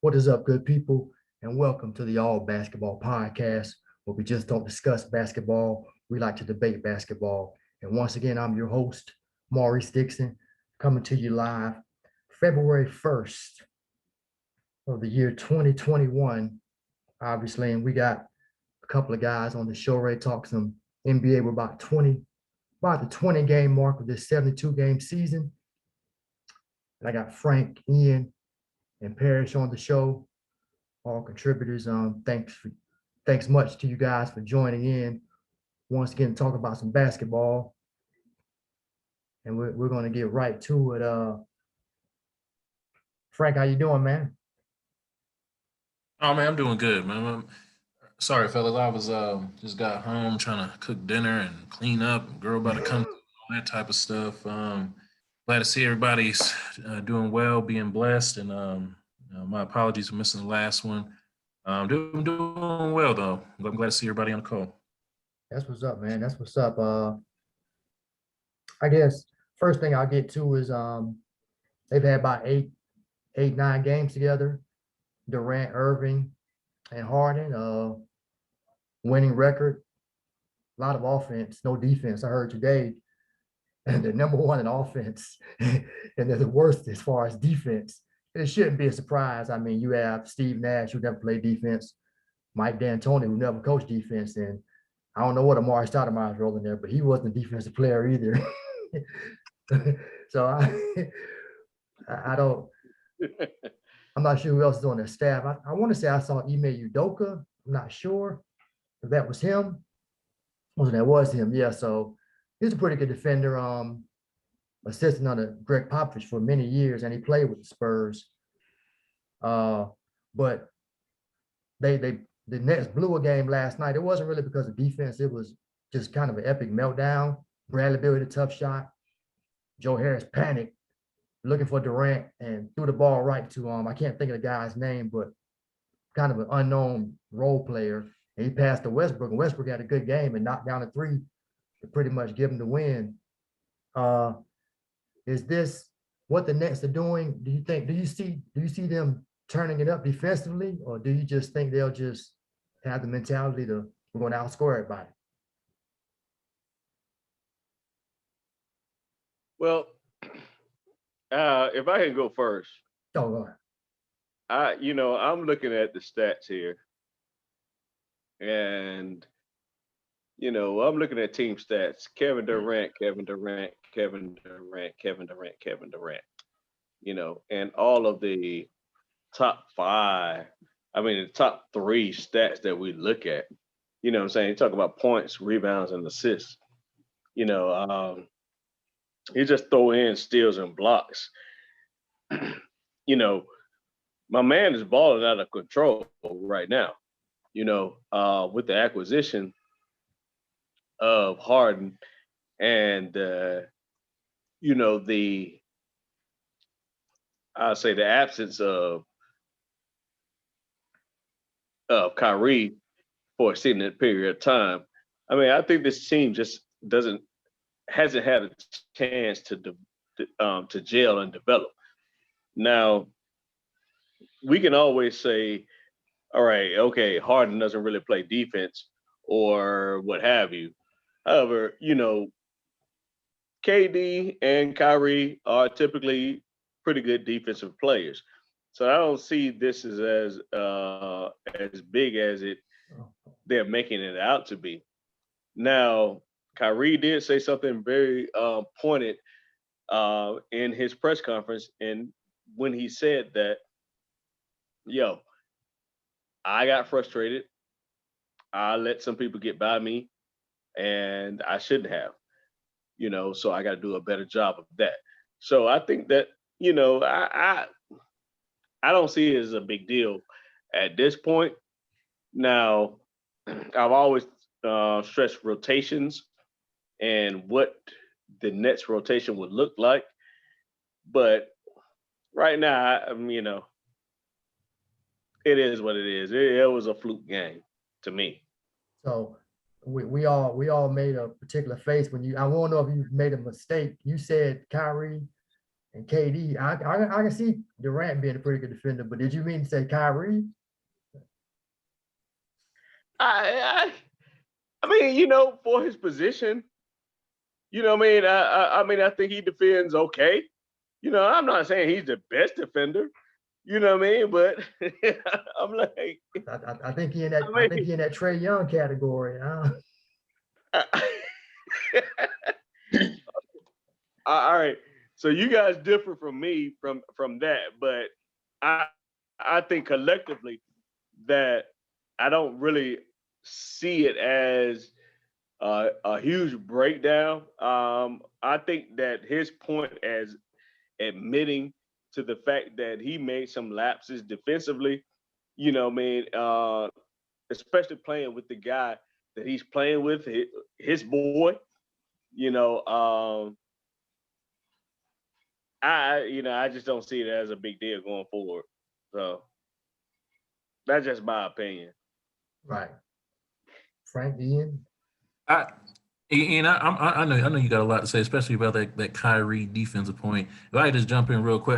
What is up, good people? And welcome to the All Basketball Podcast, where we just don't discuss basketball. We like to debate basketball. And once again, I'm your host, Maurice Dixon, coming to you live February 1st of the year 2021, obviously. And we got a couple of guys on the show ready to talk some NBA. We're about the 20 game mark of this 72 game season. And I got Frank, Ian, and Parrish on the show, all contributors. Thanks much to you guys for joining in once again to talk about some basketball. And we're going to get right to it. Frank, how you doing, man? Oh man, I'm doing good, man. Sorry, fellas. I was just got home trying to cook dinner and clean up. Girl about to come, all that type of stuff. Glad to see everybody's doing well, being blessed, and my apologies for missing the last one. Doing well though. I'm glad to see everybody on the call. That's what's up, man. That's what's up. I guess first thing I'll get to is they've had about 9 games together. Durant, Irving, and Harden. Winning record, a lot of offense, no defense. I heard today, and they're number one in offense, and they're the worst as far as defense. And it shouldn't be a surprise. I mean, you have Steve Nash, who never played defense, Mike D'Antoni, who never coached defense, and I don't know what Amari Stoudemire is rolling there, but he wasn't a defensive player either. So I don't. I'm not sure who else is on their staff. I want to say I saw Ime Udoka. I'm not sure if that was him. Wasn't that was him? Yeah. So he's a pretty good defender. Assistant under Greg Popovich for many years, and he played with the Spurs. But the Nets blew a game last night. It wasn't really because of defense. It was just kind of an epic meltdown. Bradley Beal hit a tough shot. Joe Harris panicked, looking for Durant, and threw the ball right to I can't think of the guy's name, but kind of an unknown role player. And he passed to Westbrook, and Westbrook had a good game and knocked down a three to pretty much give him the win. Is this what the Nets are doing? Do you see them turning it up defensively, or do you just think they'll just have the mentality to we're going to outscore everybody? Well, if I can go first, Oh, I'm looking at the stats here, and I'm looking at team stats. Kevin Durant, Kevin Durant, Kevin Durant, Kevin Durant, Kevin Durant. And all of the top five, the top three stats that we look at. You know what I'm saying? You talk about points, rebounds, and assists. You just throw in steals and blocks. My man is balling out of control right now. With the acquisition of Harden and I'll say the absence of Kyrie for a extended period of time. I think this team just hasn't had a chance to gel and develop. Now, we can always say, all right, okay, Harden doesn't really play defense or what have you. However, KD and Kyrie are typically pretty good defensive players. So I don't see this as big as they're making it out to be. Now, Kyrie did say something very pointed in his press conference, and when he said that, I got frustrated. I let some people get by me, and I shouldn't have, so I got to do a better job of that. So I think that, I don't see it as a big deal at this point. Now, I've always stressed rotations and what the Nets rotation would look like. But right now, it is what it is. It was a fluke game to me. So we all made a particular face when I want to know if you made a mistake. You said Kyrie And KD, I can see Durant being a pretty good defender, but did you mean to say Kyrie? I mean, for his position, I mean, I think he defends okay. I'm not saying he's the best defender. You know what I mean? But I'm like, I think he in that. I think he in that Trey Young category. All right. So you guys differ from me from that, but I think collectively that I don't really see it as a huge breakdown. I think that his point as admitting to the fact that he made some lapses defensively, especially playing with the guy that he's playing with, his boy, you know, I just don't see it as a big deal going forward. So that's just my opinion. Right. Frank, Ian. I know you got a lot to say, especially about that Kyrie defensive point. If I could just jump in real quick,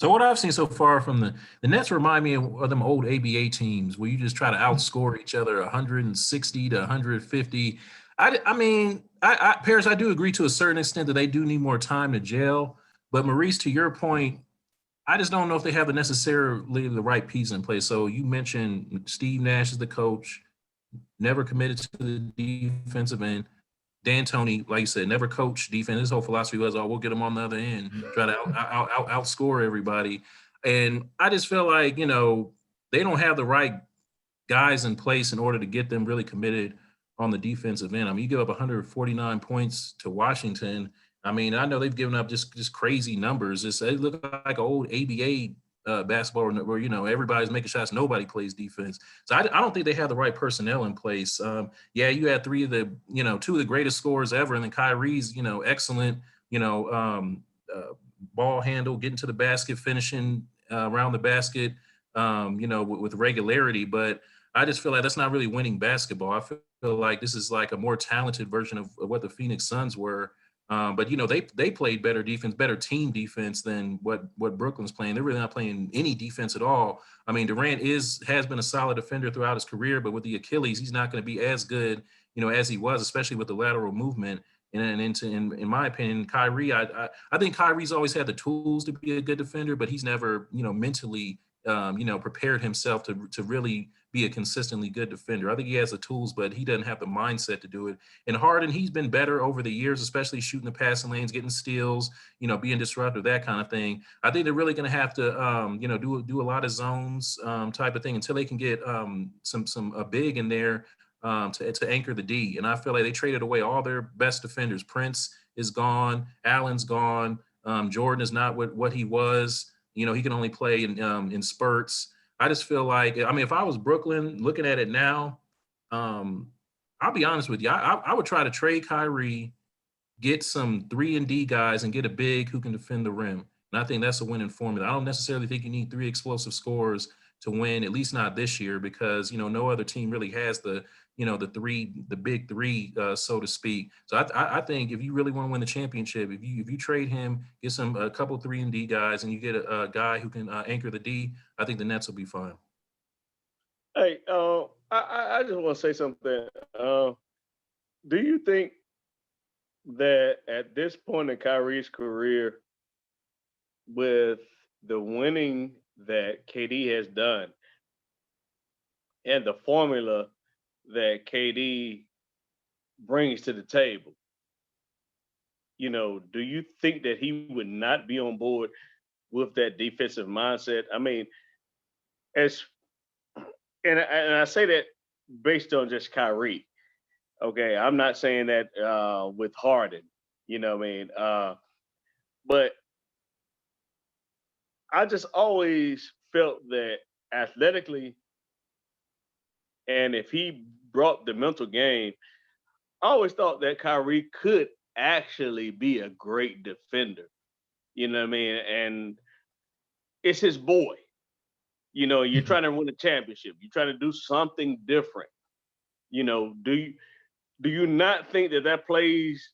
so what I've seen so far from the Nets remind me of them old ABA teams where you just try to outscore each other 160 to 150. I mean, Parrish, I do agree to a certain extent that they do need more time to gel. But Maurice, to your point, I just don't know if they have necessarily the right piece in place. So you mentioned Steve Nash is the coach, never committed to the defensive end. D'Antoni, like you said, never coached defense. His whole philosophy was, "Oh, we'll get them on the other end, try to outscore everybody." And I just feel like they don't have the right guys in place in order to get them really committed on the defensive end. I mean, you give up 149 points to Washington. I mean, I know they've given up just crazy numbers. It look like an old ABA basketball where everybody's making shots, nobody plays defense. So I don't think they have the right personnel in place. Yeah, you had two of the greatest scorers ever, and then Kyrie's excellent ball handle, getting to the basket, finishing around the basket, with regularity. But I just feel like that's not really winning basketball. I feel like this is like a more talented version of what the Phoenix Suns were. But they played better defense, better team defense than what Brooklyn's playing. They're really not playing any defense at all. I mean, Durant has been a solid defender throughout his career, but with the Achilles, he's not going to be as good, as he was, especially with the lateral movement. And in my opinion, Kyrie, I think Kyrie's always had the tools to be a good defender, but he's never, mentally, prepared himself to really be a consistently good defender. I think he has the tools, but he doesn't have the mindset to do it. And Harden, he's been better over the years, especially shooting the passing lanes, getting steals, being disruptive, that kind of thing. I think they're really going to have to, do a lot of zones type of thing until they can get a big in there to anchor the D. And I feel like they traded away all their best defenders. Prince is gone. Allen's gone. Jordan is not what he was. He can only play in spurts. I just feel like, I mean, if I was Brooklyn looking at it now, I'll be honest with you. I would try to trade Kyrie, get some 3-and-D guys, and get a big who can defend the rim. And I think that's a winning formula. I don't necessarily think you need 3 explosive scorers to win, at least not this year, because, no other team really has the big three, so to speak. So I think if you really want to win the championship, if you trade him, get a couple 3-and-D guys, and you get a guy who can anchor the D, I think the Nets will be fine. Hey, I just want to say something. Do you think that at this point in Kyrie's career, with the winning that KD has done and the formula that KD brings to the table, do you think that he would not be on board with that defensive mindset? I mean, and I say that based on just Kyrie. Okay, I'm not saying that with Harden, what I mean? But I just always felt that athletically, and if he brought the mental game, I always thought that Kyrie could actually be a great defender. You know what I mean? And it's his boy. You're trying to win a championship. You're trying to do something different. Do you not think that plays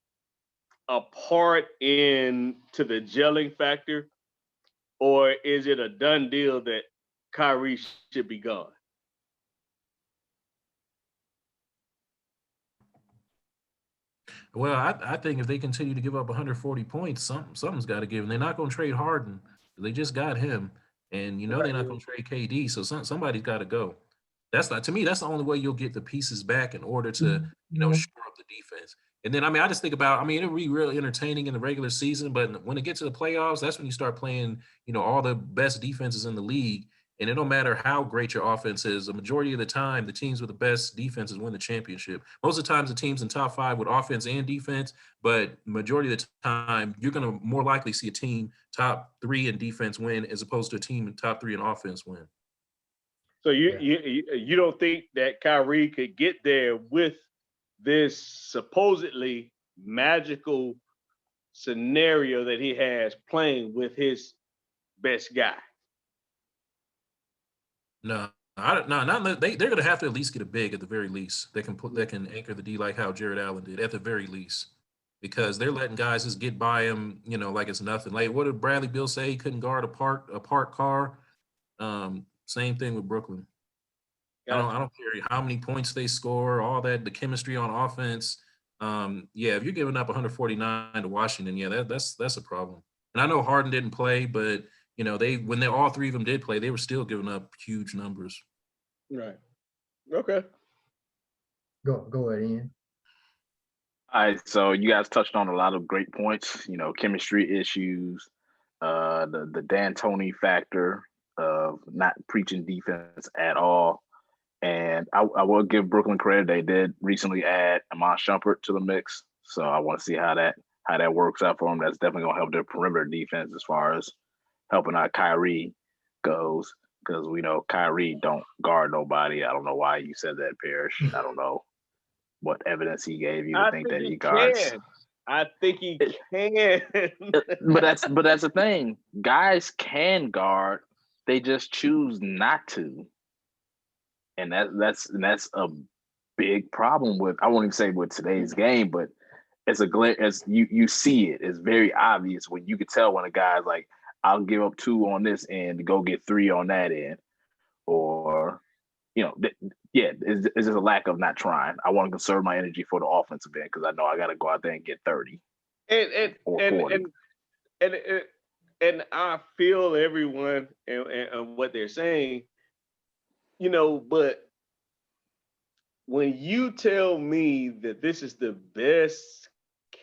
a part in to the gelling factor, or is it a done deal that Kyrie should be gone? Well, I think if they continue to give up 140 points, something's got to give. And they're not going to trade Harden. They just got him, and they're not going to trade KD. So somebody's got to go. That's not, to me. That's the only way you'll get the pieces back in order to shore up the defense. And then I just think about, it'll be really entertaining in the regular season, but when it gets to the playoffs, that's when you start playing all the best defenses in the league. And it don't matter how great your offense is. The majority of the time, the teams with the best defenses win the championship. Most of the times, the teams in top 5 with offense and defense, but majority of the time, you're going to more likely see a team top 3 in defense win as opposed to a team in top 3 in offense win. So you don't think that Kyrie could get there with this supposedly magical scenario that he has playing with his best guy? No, they're going to have to at least get a big at the very least. That can anchor the D like how Jared Allen did at the very least, because they're letting guys just get by him, like it's nothing. Like, what did Bradley Beal say? He couldn't guard a parked car. Same thing with Brooklyn. Gotcha. I don't care how many points they score, all that, the chemistry on offense. If you're giving up 149 to Washington, that's a problem. And I know Harden didn't play, but when all 3 of them did play, they were still giving up huge numbers. Right. Okay. Go ahead, Ian. All right, so you guys touched on a lot of great points. Chemistry issues, the D'Antoni factor of not preaching defense at all. And I will give Brooklyn credit. They did recently add Iman Shumpert to the mix, so I want to see how that works out for them. That's definitely gonna help their perimeter defense as far as helping out Kyrie goes, because we know Kyrie don't guard nobody. I don't know why you said that, Parrish. I don't know what evidence he gave you to think that he guards. I think he can. But that's the thing. Guys can guard. They just choose not to. And that's a big problem with, I won't even say with today's game, but as you see it, it's very obvious when you can tell when a guy's like, I'll give up 2 on this end to go get 3 on that end, or it's just a lack of not trying. I want to conserve my energy for the offensive end because I know I got to go out there and get 30 or 40. And I feel everyone and what they're saying. But when you tell me that this is the best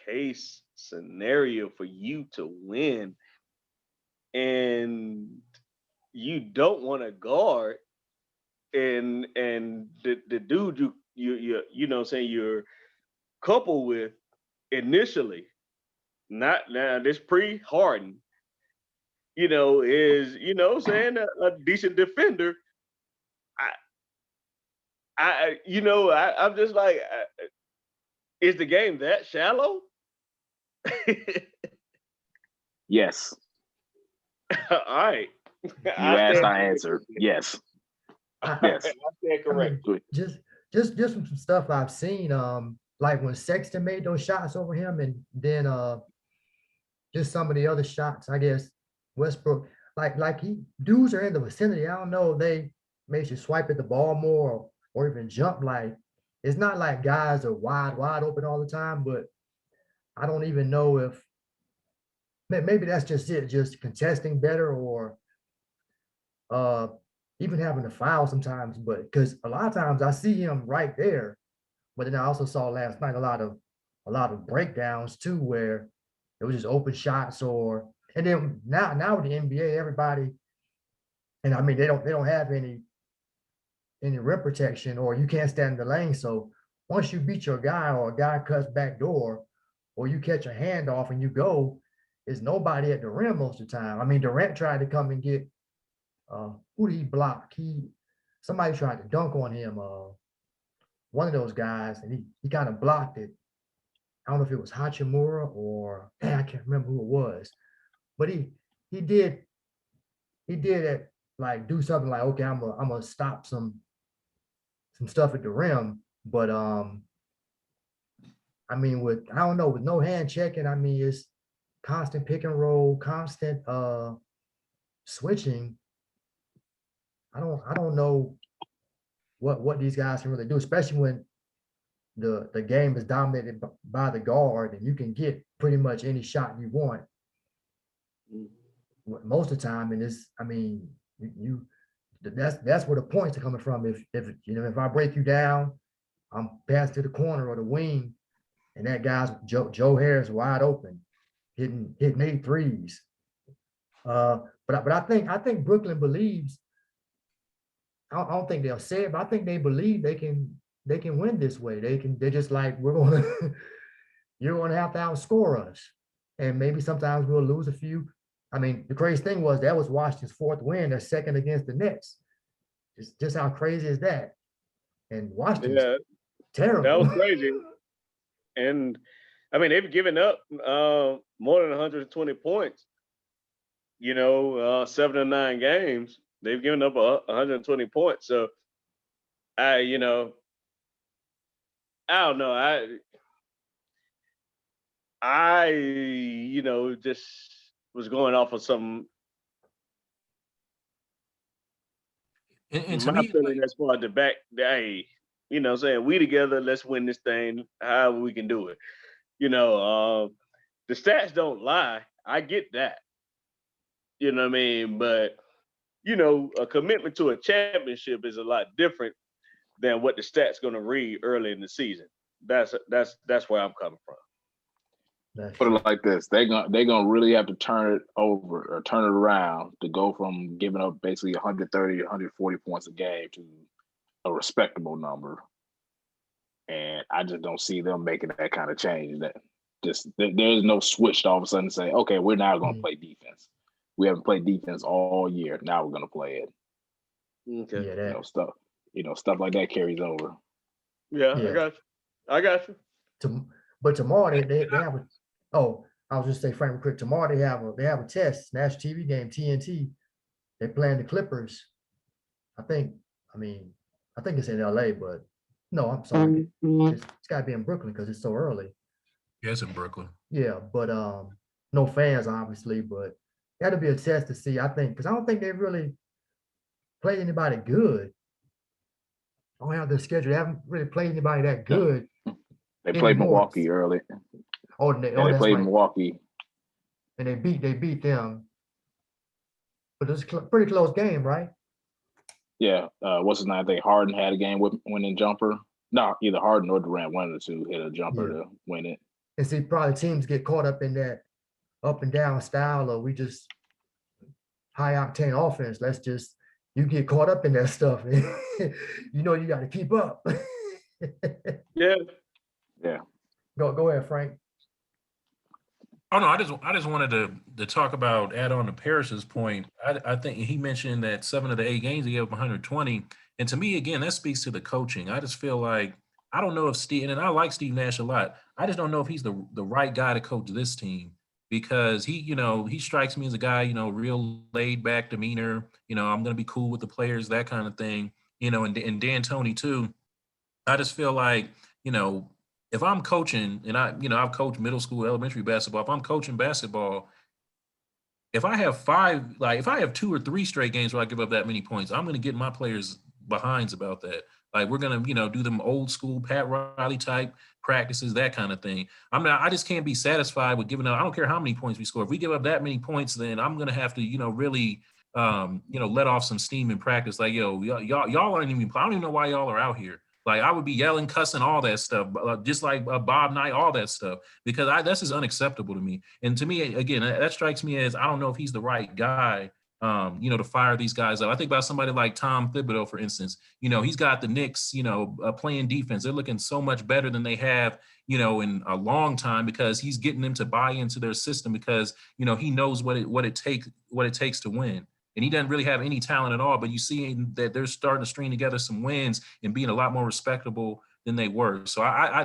case scenario for you to win, and you don't want to guard, and the dude you saying you're coupled with initially, not now this pre-Harden, is saying a decent defender. I'm just like, is the game that shallow? Yes. All right. You asked, I answered. Yes. Yes. I stand correct. Just from some stuff I've seen, like when Sexton made those shots over him, and then just some of the other shots, I guess Westbrook, like dudes are in the vicinity. I don't know if they makes you swipe at the ball more or even jump. Like, it's not like guys are wide open all the time, but I don't even know if maybe that's just it, just contesting better, or even having to foul sometimes. But because a lot of times I see him right there, but then I also saw last night a lot of breakdowns too, where it was just open shots, and then now with the NBA, everybody, and I mean they don't have any rim protection, or you can't stand in the lane. So once you beat your guy, or a guy cuts back door, or you catch a handoff and you go, there's nobody at the rim most of the time. I mean, Durant tried to come and get who did he block? Somebody tried to dunk on him, one of those guys, and he kind of blocked it. I don't know if it was Hachimura or I can't remember who it was, but he did it, like do something like, okay, I'm gonna stop some stuff at the rim. But I mean, with I don't know, with no hand checking, I mean, it's constant pick and roll, constant switching. I don't know what these guys can really do, especially when the game is dominated by the guard and you can get pretty much any shot you want most of the time. And it's, I mean, that's where the points are coming from. If you know, if I break you down, I'm passing to the corner or the wing, and that guy's Joe Harris wide open, hitting 8 threes. But I think Brooklyn believes. I don't think they'll say it, but I think they believe they can win this way. They're just like, we're gonna you're gonna have to outscore us. And maybe sometimes we'll lose a few. I mean, the crazy thing was that was Washington's 4th win, they're second against the Nets. Just how crazy is that? And Washington's terrible. That was crazy. And I mean, they've given up more than 120 points. 7 or 9 games. They've given up 120 points. So I don't know. I just was going off of some And to my me, feeling as far as the back, hey, saying we together, let's win this thing, however we can do it. The stats don't lie. I get that. You know what I mean? But a commitment to a championship is a lot different than what the stats going to read early in the season. That's where I'm coming from. Put it like this: they're gonna really have to turn it over or turn it around to go from giving up basically 130, 140 points a game to a respectable number. And I just don't see them making that kind of change. There's no switch to all of a sudden say, okay, we're now going to play defense. We haven't played defense all year. Now we're going to play it. Okay. Yeah, stuff like that carries over. Yeah. I got you. But tomorrow they have a. Oh, I was just say, Frank, real quick. Tomorrow they have a test, national TV game, TNT. They're playing the Clippers. I think it's in LA, but no, I'm sorry. It's got to be in Brooklyn because it's so early. yeah, it's in Brooklyn. Yeah, but no fans obviously, but that'll be a test to see. I think because I don't think they really played anybody good. I don't have their schedule. They haven't really played anybody that good. They played Milwaukee early. They played right. Milwaukee, and they beat them. But it's a pretty close game, right? Yeah. What's his name? I think Harden had a game winning jumper. No, either Harden or Durant, one of the two hit a jumper to win it. And see, probably teams get caught up in that up and down style, or we just high octane offense. You get caught up in that stuff. You got to keep up. Yeah. Go ahead, Frank. Oh no, I just wanted to talk about, add on to Parrish's point. I think he mentioned that 7 of the 8 games he gave up 120, and to me, again, that speaks to the coaching. I just feel like I don't know if Steve, and I like Steve Nash a lot. I just don't know if he's the right guy to coach this team, because he strikes me as a guy, real laid back demeanor. I'm gonna be cool with the players, that kind of thing. And D'Antoni too. I just feel like if I'm coaching, and I've coached middle school, elementary basketball. If I'm coaching basketball, if I have 2 or 3 straight games where I give up that many points, I'm going to get my players behinds about that. Like, we're going to, do them old school Pat Riley type practices, that kind of thing. I just can't be satisfied with giving up. I don't care how many points we score. If we give up that many points, then I'm going to have to, really, let off some steam in practice. Like, y'all aren't even, I don't even know why y'all are out here. Like, I would be yelling, cussing, all that stuff, just like Bob Knight, all that stuff, because that's just unacceptable to me. And to me, again, that strikes me as, I don't know if he's the right guy, to fire these guys up. I think about somebody like Tom Thibodeau, for instance. He's got the Knicks, playing defense. They're looking so much better than they have, in a long time, because he's getting them to buy into their system, because, he knows what it takes to win. And he doesn't really have any talent at all, but you see that they're starting to string together some wins and being a lot more respectable than they were. So I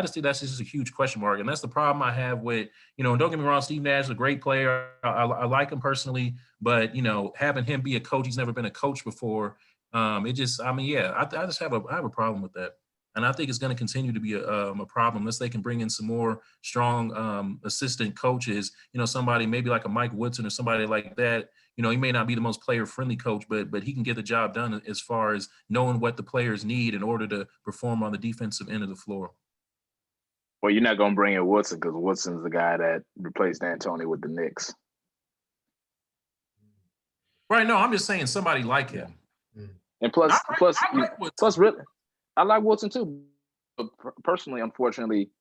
just think that's just a huge question mark. And that's the problem I have with, and don't get me wrong, Steve Nash is a great player. I like him personally, but, having him be a coach, he's never been a coach before. I just have a problem with that. And I think it's going to continue to be a problem unless they can bring in some more strong assistant coaches. Somebody maybe like a Mike Woodson or somebody like that. He may not be the most player-friendly coach, but he can get the job done as far as knowing what the players need in order to perform on the defensive end of the floor. Well, you're not going to bring in Woodson because Woodson's the guy that replaced D'Antoni with the Knicks. Right. No, I'm just saying somebody like him. And plus, Woodson. I like Woodson too. But personally, unfortunately,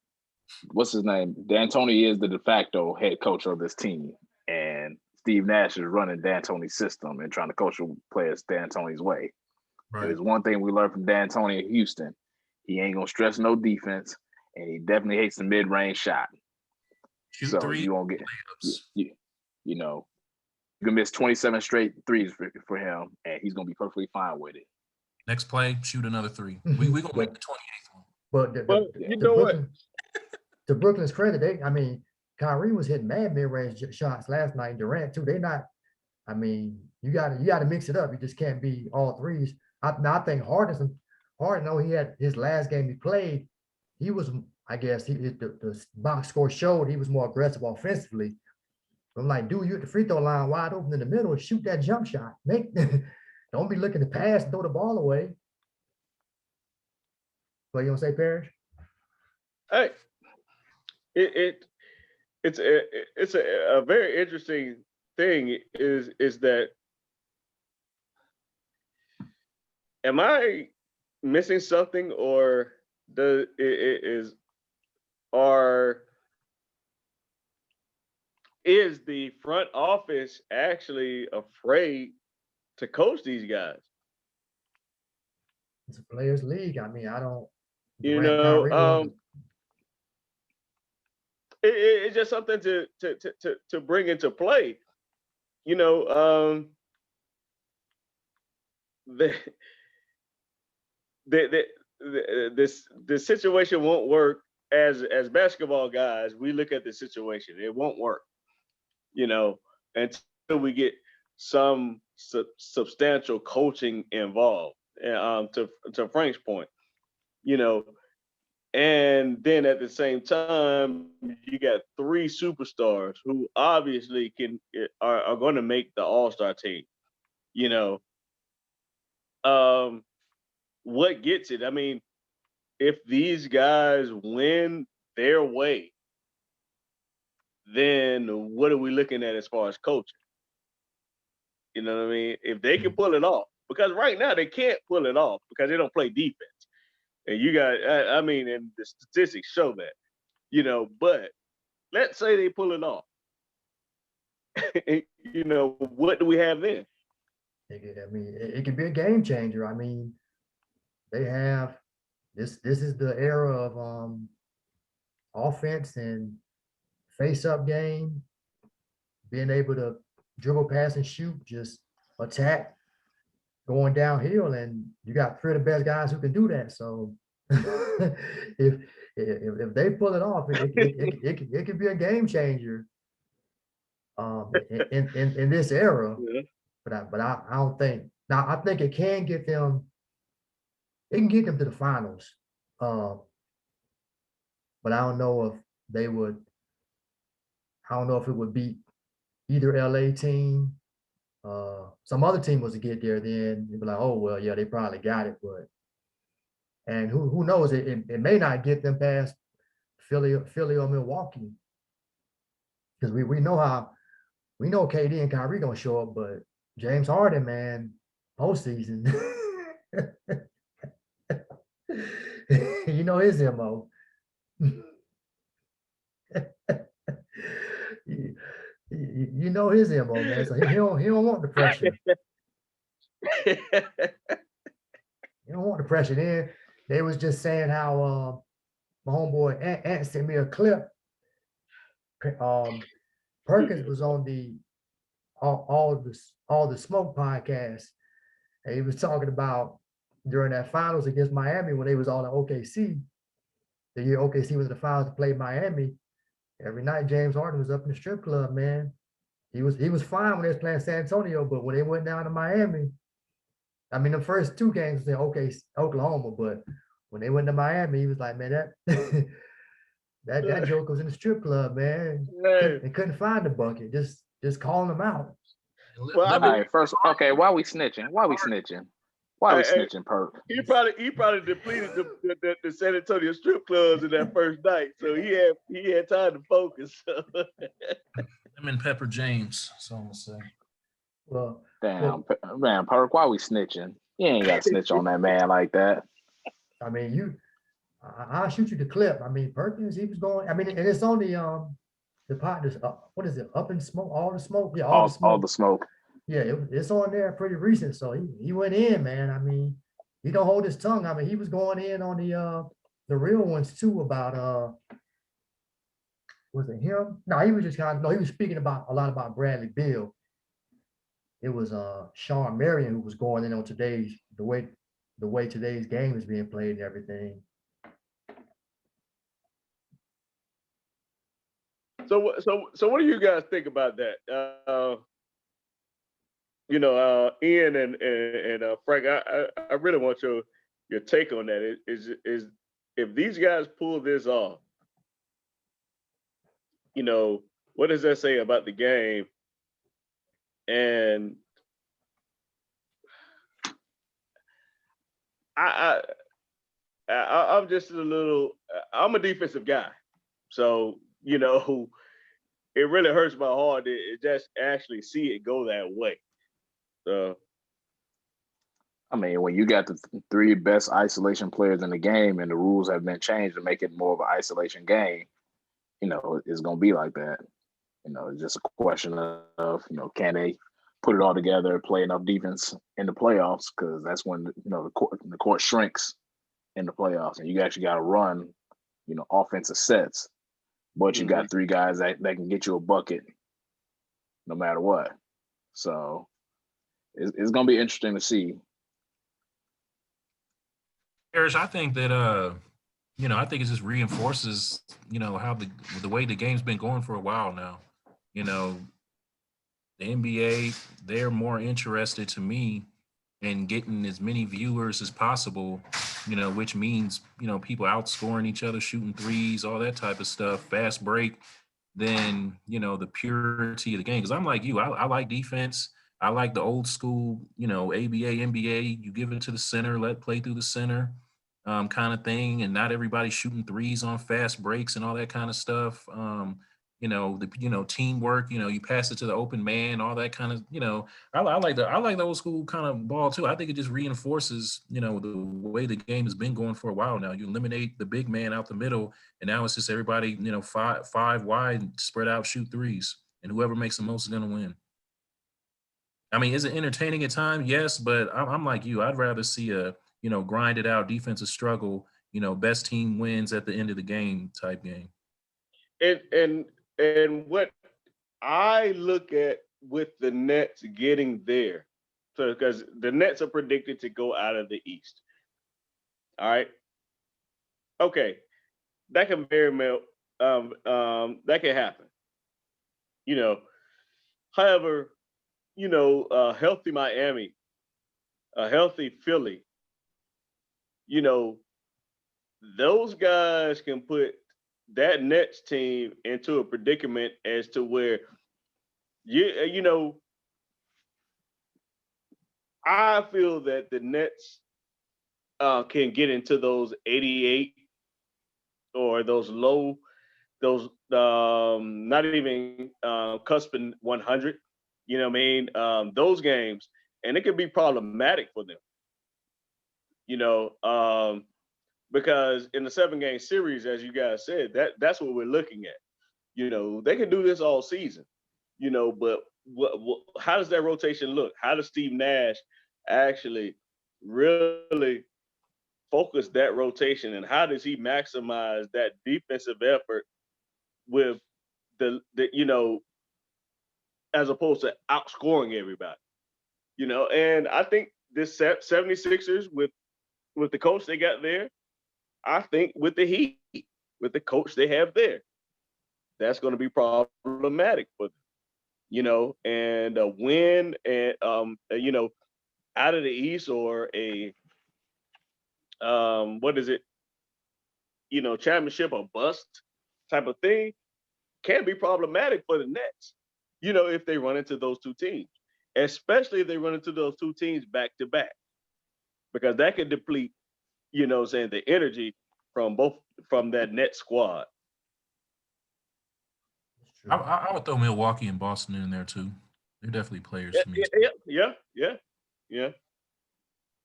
what's his name? D'Antoni is the de facto head coach of this team. And Steve Nash is running D'Antoni's system and trying to coach the players D'Antoni's way. Right. There's one thing we learned from D'Antoni in Houston. He ain't going to stress no defense, and he definitely hates the mid-range shot. Shoot three. You won't get, you can miss 27 straight threes for him, and he's going to be perfectly fine with it. Next play, shoot another three. We're going to make the 28th one. But to Brooklyn's credit, Kyrie was hitting mad mid-range shots last night. Durant too. You got to mix it up. You just can't be all threes. I think Harden, he had his last game he played. He was, the box score showed he was more aggressive offensively. I'm like, dude, you at the free throw line wide open in the middle and shoot that jump shot. Don't be looking to pass and throw the ball away. What you gonna say, Parrish? Hey, it's a very interesting thing is that, am I missing something, or is the front office actually afraid to coach these guys? It's a players' league. I don't. It's just something to bring into play. This situation won't work. As basketball guys, we look at the situation. It won't work, until we get some substantial coaching involved. To Frank's point, and then at the same time, you got three superstars who obviously are going to make the All-Star team. What gets it? If these guys win their way, then what are we looking at as far as coaching? You know what I mean? If they can pull it off, because right now they can't pull it off because they don't play defense. And you got, and the statistics show that, but let's say they pull it off. What do we have then? It could be a game changer. They have, this is the era of offense and face-up game, being able to dribble, pass, and shoot, just attack, going downhill, and you got three of the best guys who can do that. So if they pull it off, it could be a game changer in this era. Yeah. But I don't think. Now I think it can get them. It can get them to the finals. But I don't know if they would. I don't know if it would beat either LA team. Some other team was to get there, then you'd be like, oh well, yeah, they probably got it. But and who knows? It may not get them past Philly or Milwaukee, because we know KD and Kyrie gonna show up, but James Harden, man, postseason, you know his MO. You know his MO, man. So he don't want the pressure. He don't want the pressure. Then they was just saying how my homeboy Ant sent me a clip. Perkins was on the all the smoke podcast, and he was talking about during that finals against Miami when they was all in OKC. The year OKC was in the finals to play Miami. Every night James Harden was up in the strip club, man. He was fine when they was playing San Antonio, but when they went down to Miami, the first two games was in Oklahoma, but when they went to Miami, he was like, man, that joke was in the strip club, man. Hey, They couldn't find the bucket. Just calling them out. well, I All mean, right, first, okay, why we snitching? Why we snitching? Why we hey, snitching, Perk? he probably depleted the San Antonio strip clubs in that first night, so he had time to focus. I'm in Pepper James, so I'm gonna say. Well, Damn, well, man, Perk, why we snitching? You ain't got to snitch on that man like that. I mean, I'll shoot you the clip. I mean, Perkins, he was going. I mean, and it's on the pot. What is it? Up in smoke, all the smoke. Yeah, all the All smoke. the smoke. Yeah, it's on there pretty recent. So he went in, man. I mean, he don't hold his tongue. I mean, he was going in on the real ones too about was it him? No, he was just kind of no, he was speaking about a lot about Bradley Beal. It was Sean Marion who was going in on today's the way today's game is being played and everything. So what do you guys think about that? Ian and Frank, I really want your take on that. Is if these guys pull this off, what does that say about the game? And I'm just a little. I'm a defensive guy, so it really hurts my heart to just actually see it go that way. So I mean, when you got the three best isolation players in the game and the rules have been changed to make it more of an isolation game, it's going to be like that. It's just a question of, can they put it all together, play enough defense in the playoffs? Because that's when, the court shrinks in the playoffs and you actually got to run, offensive sets. But you got three guys that can get you a bucket no matter what. So it's going to be interesting to see. Parrish, I think that I think it just reinforces, how the way the game's been going for a while now. The NBA, they're more interested to me in getting as many viewers as possible, which means, people outscoring each other, shooting threes, all that type of stuff, fast break, than, the purity of the game. Because I'm like you, I like defense. I like the old school, ABA, NBA, you give it to the center, let play through the center kind of thing. And not everybody shooting threes on fast breaks and all that kind of stuff. Teamwork, you pass it to the open man, all that kind of, I like the old school kind of ball too. I think it just reinforces, the way the game has been going for a while now. You eliminate the big man out the middle, and now it's just everybody, five wide, spread out, shoot threes, and whoever makes the most is gonna win. I mean, is it entertaining at times? Yes, but I'm like you. I'd rather see a, grind it out defensive struggle, best team wins at the end of the game type game. and what I look at with the Nets getting there, so because the Nets are predicted to go out of the East. All right. Okay. That can very well that can happen. You know. However, a healthy Miami, a healthy Philly, you know, those guys can put that Nets team into a predicament as to where I feel that the Nets can get into those 88 or those not even cusping 100. You know what I mean? Those games, and it could be problematic for them. Because in the 7-game series, as you guys said, that's what we're looking at. They can do this all season. But how does that rotation look? How does Steve Nash actually really focus that rotation, and how does he maximize that defensive effort with the as opposed to outscoring everybody? And I think this 76ers with the coach they got there, I think with the Heat, with the coach they have there, that's going to be problematic for them. And a win and out of the East or a what is it? Championship or bust type of thing can be problematic for the Nets. If they run into those two teams, especially if they run into those two teams back to back, because that can deplete, the energy from that net squad. I would throw Milwaukee and Boston in there too. They're definitely players to me. Yeah. Yeah,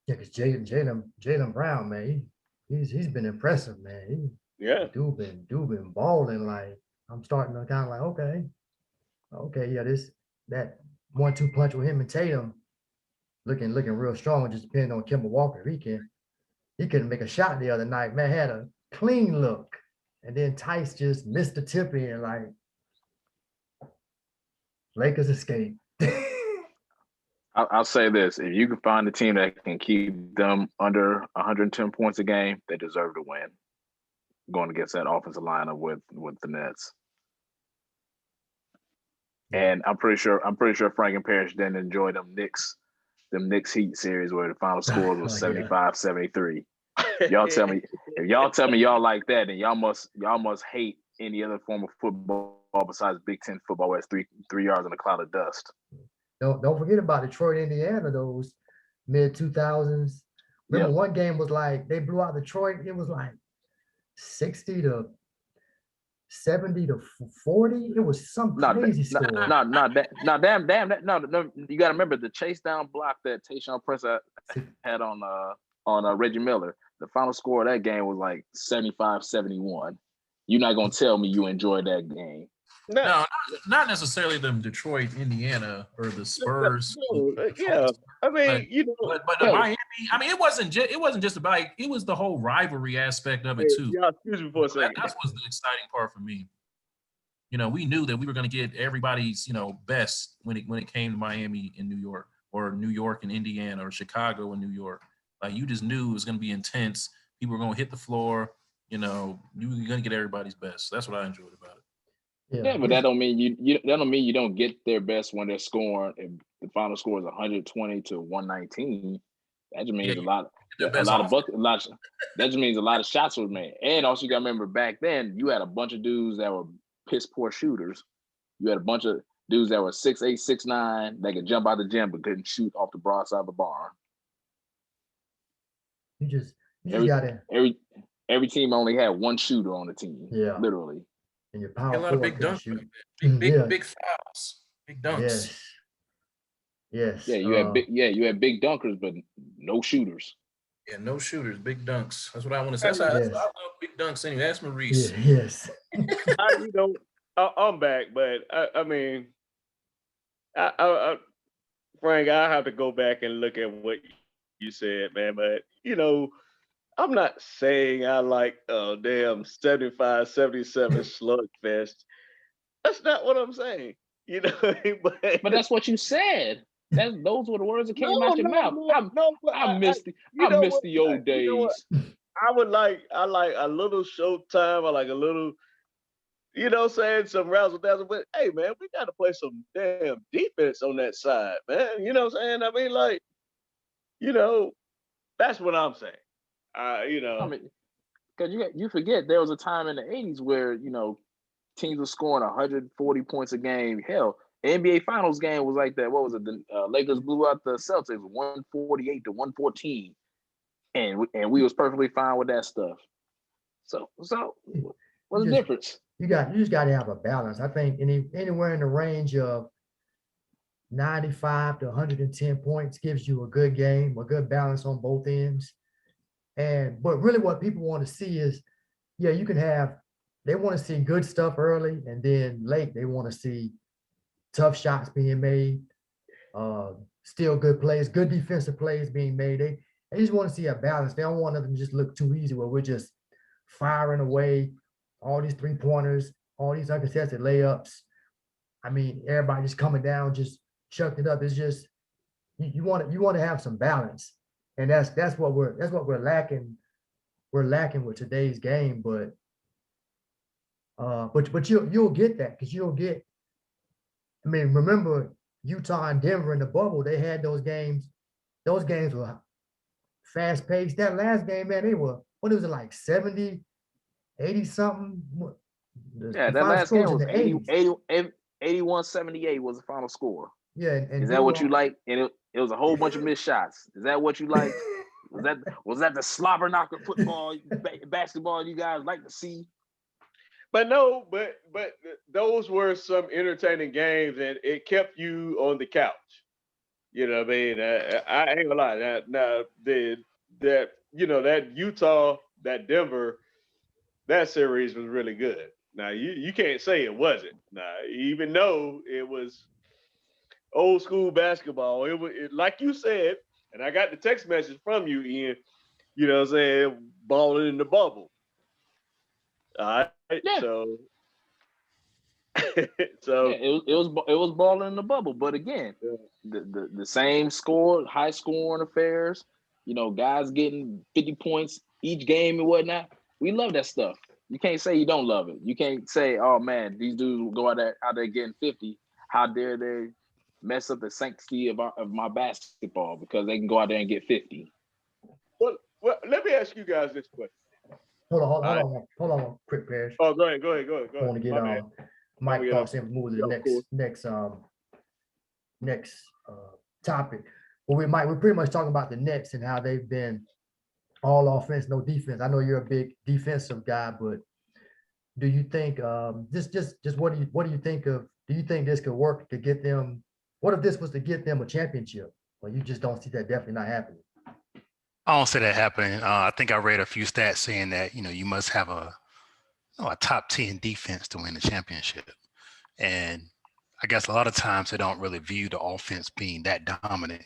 because Jaylen Brown, man, he's been impressive, man. Dude been balling. Like, I'm starting to kind of like, okay, yeah, that 1-2 punch with him and Tatum looking real strong. Just depending on Kemba Walker, he couldn't make a shot the other night. Man had a clean look, and then Tice just missed the tip in. Like, Lakers escape. I'll say this: if you can find a team that can keep them under 110 points a game, they deserve to win. Going against that offensive lineup with the Nets, and I'm pretty sure Frank and Parrish didn't enjoy them Knicks Heat series where the final score was 75-73. Y'all tell me if y'all tell me y'all like that, then y'all must hate any other form of football besides Big Ten football, where it's three yards in a cloud of dust. Don't forget about Detroit, Indiana, those mid-2000s. Remember, one game was like they blew out Detroit. It was like 60 to 70 to 40. It was some crazy score. Damn. You got to remember the chase down block that Tayshaun Prince had on Reggie Miller. The final score of that game was like 75-71. You're not gonna tell me you enjoyed that game. No, not necessarily the Detroit, Indiana, or the Spurs. Yeah, I mean, but Miami. I mean, it wasn't just about. It was the whole rivalry aspect of it too. Yeah, excuse me for a second. That was the exciting part for me. We knew that we were going to get everybody's best when it came to Miami and New York, or New York and Indiana, or Chicago and New York. Like, you just knew it was going to be intense. People were going to hit the floor. You were going to get everybody's best. That's what I enjoyed about it. Yeah, but that don't mean you don't get their best when they're scoring. If the final score is 120 to 119, that just means that just means a lot of shots were made. And also, you got to remember, back then you had a bunch of dudes that were piss poor shooters. You had a bunch of dudes that were 6'8", 6'9", that could jump out the gym but couldn't shoot off the broad side of the barn. You just gotta. Every team only had one shooter on the team. Yeah, literally. And your power a lot of big dunks, big fouls, big dunks. Yes. Yeah, you had big dunkers, but no shooters. Yeah, no shooters, big dunks. That's what I want to say. That's I love big dunks anyway. That's Maurice. Yes. I'm back, but I mean, Frank, I have to go back and look at what you said, man. But I'm not saying I like damn 75-77 slugfest. That's not what I'm saying. But that's what you said. Those were the words that came out your mouth. I miss the old days. I like a little showtime. I like a little, some razzle dazzle. But hey, man, we got to play some damn defense on that side, man. You know what I'm saying? I mean, like, that's what I'm saying. I mean, because you forget there was a time in the 80s where teams were scoring 140 points a game. Hell, the NBA Finals game was like that. What was it? The Lakers blew out the Celtics 148 to 114, and we was perfectly fine with that stuff. So what's the difference? You just got to have a balance. I think anywhere in the range of 95 to 110 points gives you a good game, a good balance on both ends. But really what people want to see is, they want to see good stuff early, and then late they want to see tough shots being made, still good plays, good defensive plays being made. They just want to see a balance. They don't want them to just look too easy where we're just firing away all these 3-pointers, all these uncontested layups. I mean, everybody just coming down, just chucking it up. It's just you want to have some balance. And that's what we're lacking. We're lacking with today's game, but you'll get that, because you'll get. I mean, remember Utah and Denver in the bubble? They had those games. Those games were fast paced. That last game, man, they were, what was it, like 70, 80 something? Yeah, The that final last score game was in was the 80s. 81-78 was the final score. Yeah, Is and that what you Beal, like? And it was a whole bunch of missed shots. Is that what you like? Was that the slobber knocker football basketball you guys like to see? But no, but those were some entertaining games, and it kept you on the couch. You know what I mean? I ain't gonna lie. Now that that Utah, that Denver, that series was really good. Now you can't say it wasn't. Now even though it was old school basketball, like you said, and I got the text message from you, Ian. You know what I'm saying? Balling in the bubble. All right, Yeah, so yeah. so It was balling in the bubble, but again, the same score, high scoring affairs. Guys getting 50 points each game and whatnot. We love that stuff. You can't say you don't love it. You can't say, "Oh man, these dudes will go out there getting 50. How dare they mess up the sanctity of my basketball because they can go out there and get 50?" well, let me ask you guys this question. hold on, quick, Parrish. Oh, go ahead. I want to get My bad. Mike Get thoughts up. and move to Yeah, the of course. next topic. Well, we're pretty much talking about the Nets and how they've been all offense, no defense. I know you're a big defensive guy, but do you think just what do you think of? Do you think this could work to get them? What if this was to get them a championship? Well, you just don't see that definitely not happening. I don't see that happening. I think I read a few stats saying that you must have a top 10 defense to win the championship, and I guess a lot of times they don't really view the offense being that dominant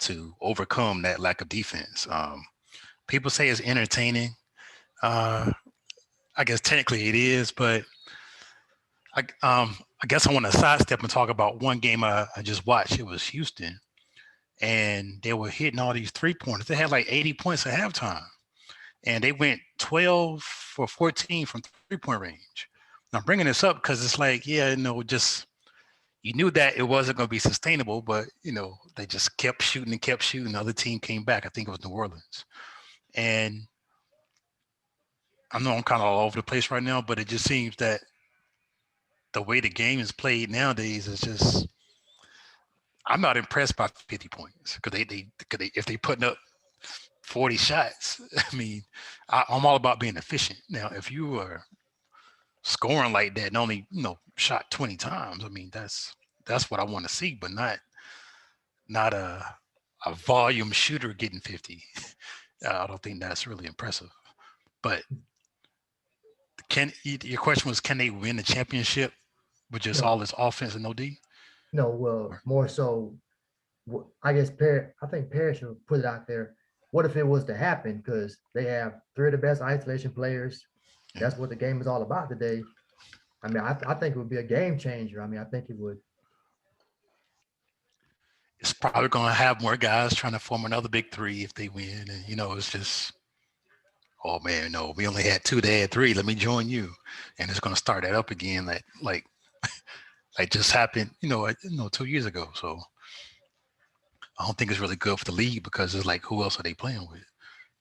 to overcome that lack of defense. People say it's entertaining. I guess technically it is, but I guess I want to sidestep and talk about one game I just watched. It was Houston, and they were hitting all these 3-pointers. They had like 80 points at halftime, and they went 12 for 14 from 3-point range. Now I'm bringing this up because it's like, just you knew that it wasn't going to be sustainable, but they just kept shooting and kept shooting. The other team came back. I think it was New Orleans, and I know I'm kind of all over the place right now, but it just seems that the way the game is played nowadays is just, I'm not impressed by 50 points because if they putting up 40 shots, I mean, I'm all about being efficient. Now, if you are scoring like that and only shot 20 times, I mean, that's what I want to see, but not a volume shooter getting 50. I don't think that's really impressive. But your question was, can they win the championship with just all this offense and no D? No, well, more so, I guess I think Parrish will put it out there. What if it was to happen? Because they have three of the best isolation players. That's what the game is all about today. I mean, I think it would be a game changer. I mean, I think it would. It's probably going to have more guys trying to form another big three if they win. And, it's just, oh man, no, we only had two, they had three. Let me join you. And it's going to start that up again. Like just happened, 2 years ago. So I don't think it's really good for the league because it's like, who else are they playing with?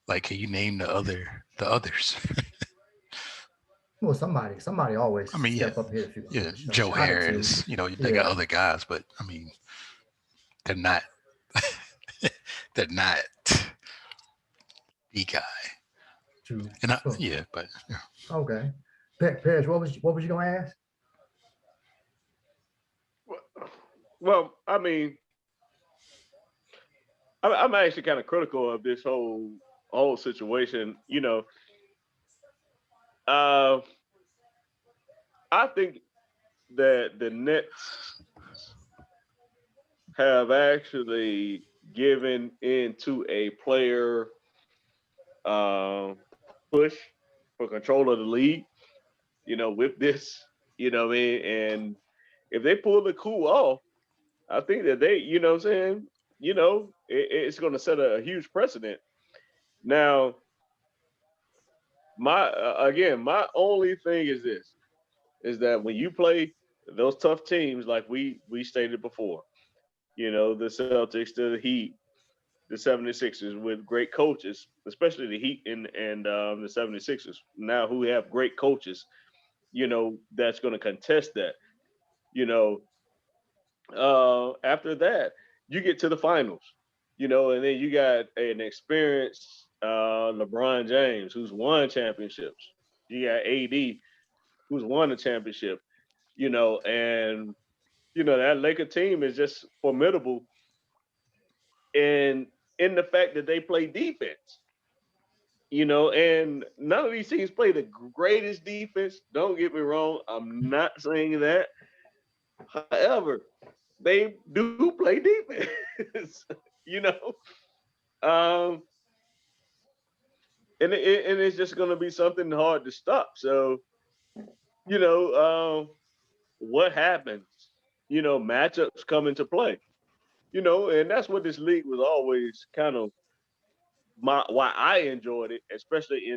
Like, can you name the others? Well, somebody always I mean, step up here. Joe Harris, they got other guys, but I mean, they're not they're not the guy. True. And Okay. Parrish, what was you gonna ask? Well, I mean, I'm actually kind of critical of this whole situation. Uh, I think that the Nets have actually given into a player push for control of the league. With this, what I mean, and if they pull the coup off, I think that they, what I'm saying, it's going to set a huge precedent. Now, my only thing is this: is that when you play those tough teams, like we stated before, the Celtics, the Heat, the 76ers with great coaches, especially the Heat and the 76ers now who have great coaches, that's going to contest that. After that, you get to the finals, and then you got an experienced LeBron James who's won championships. You got AD who's won a championship, and that Laker team is just formidable in the fact that they play defense. And none of these teams play the greatest defense. Don't get me wrong. I'm not saying that. However, they do play defense, and it's just going to be something hard to stop. So, what happens? Matchups come into play, and that's what this league was always kind of why I enjoyed it, especially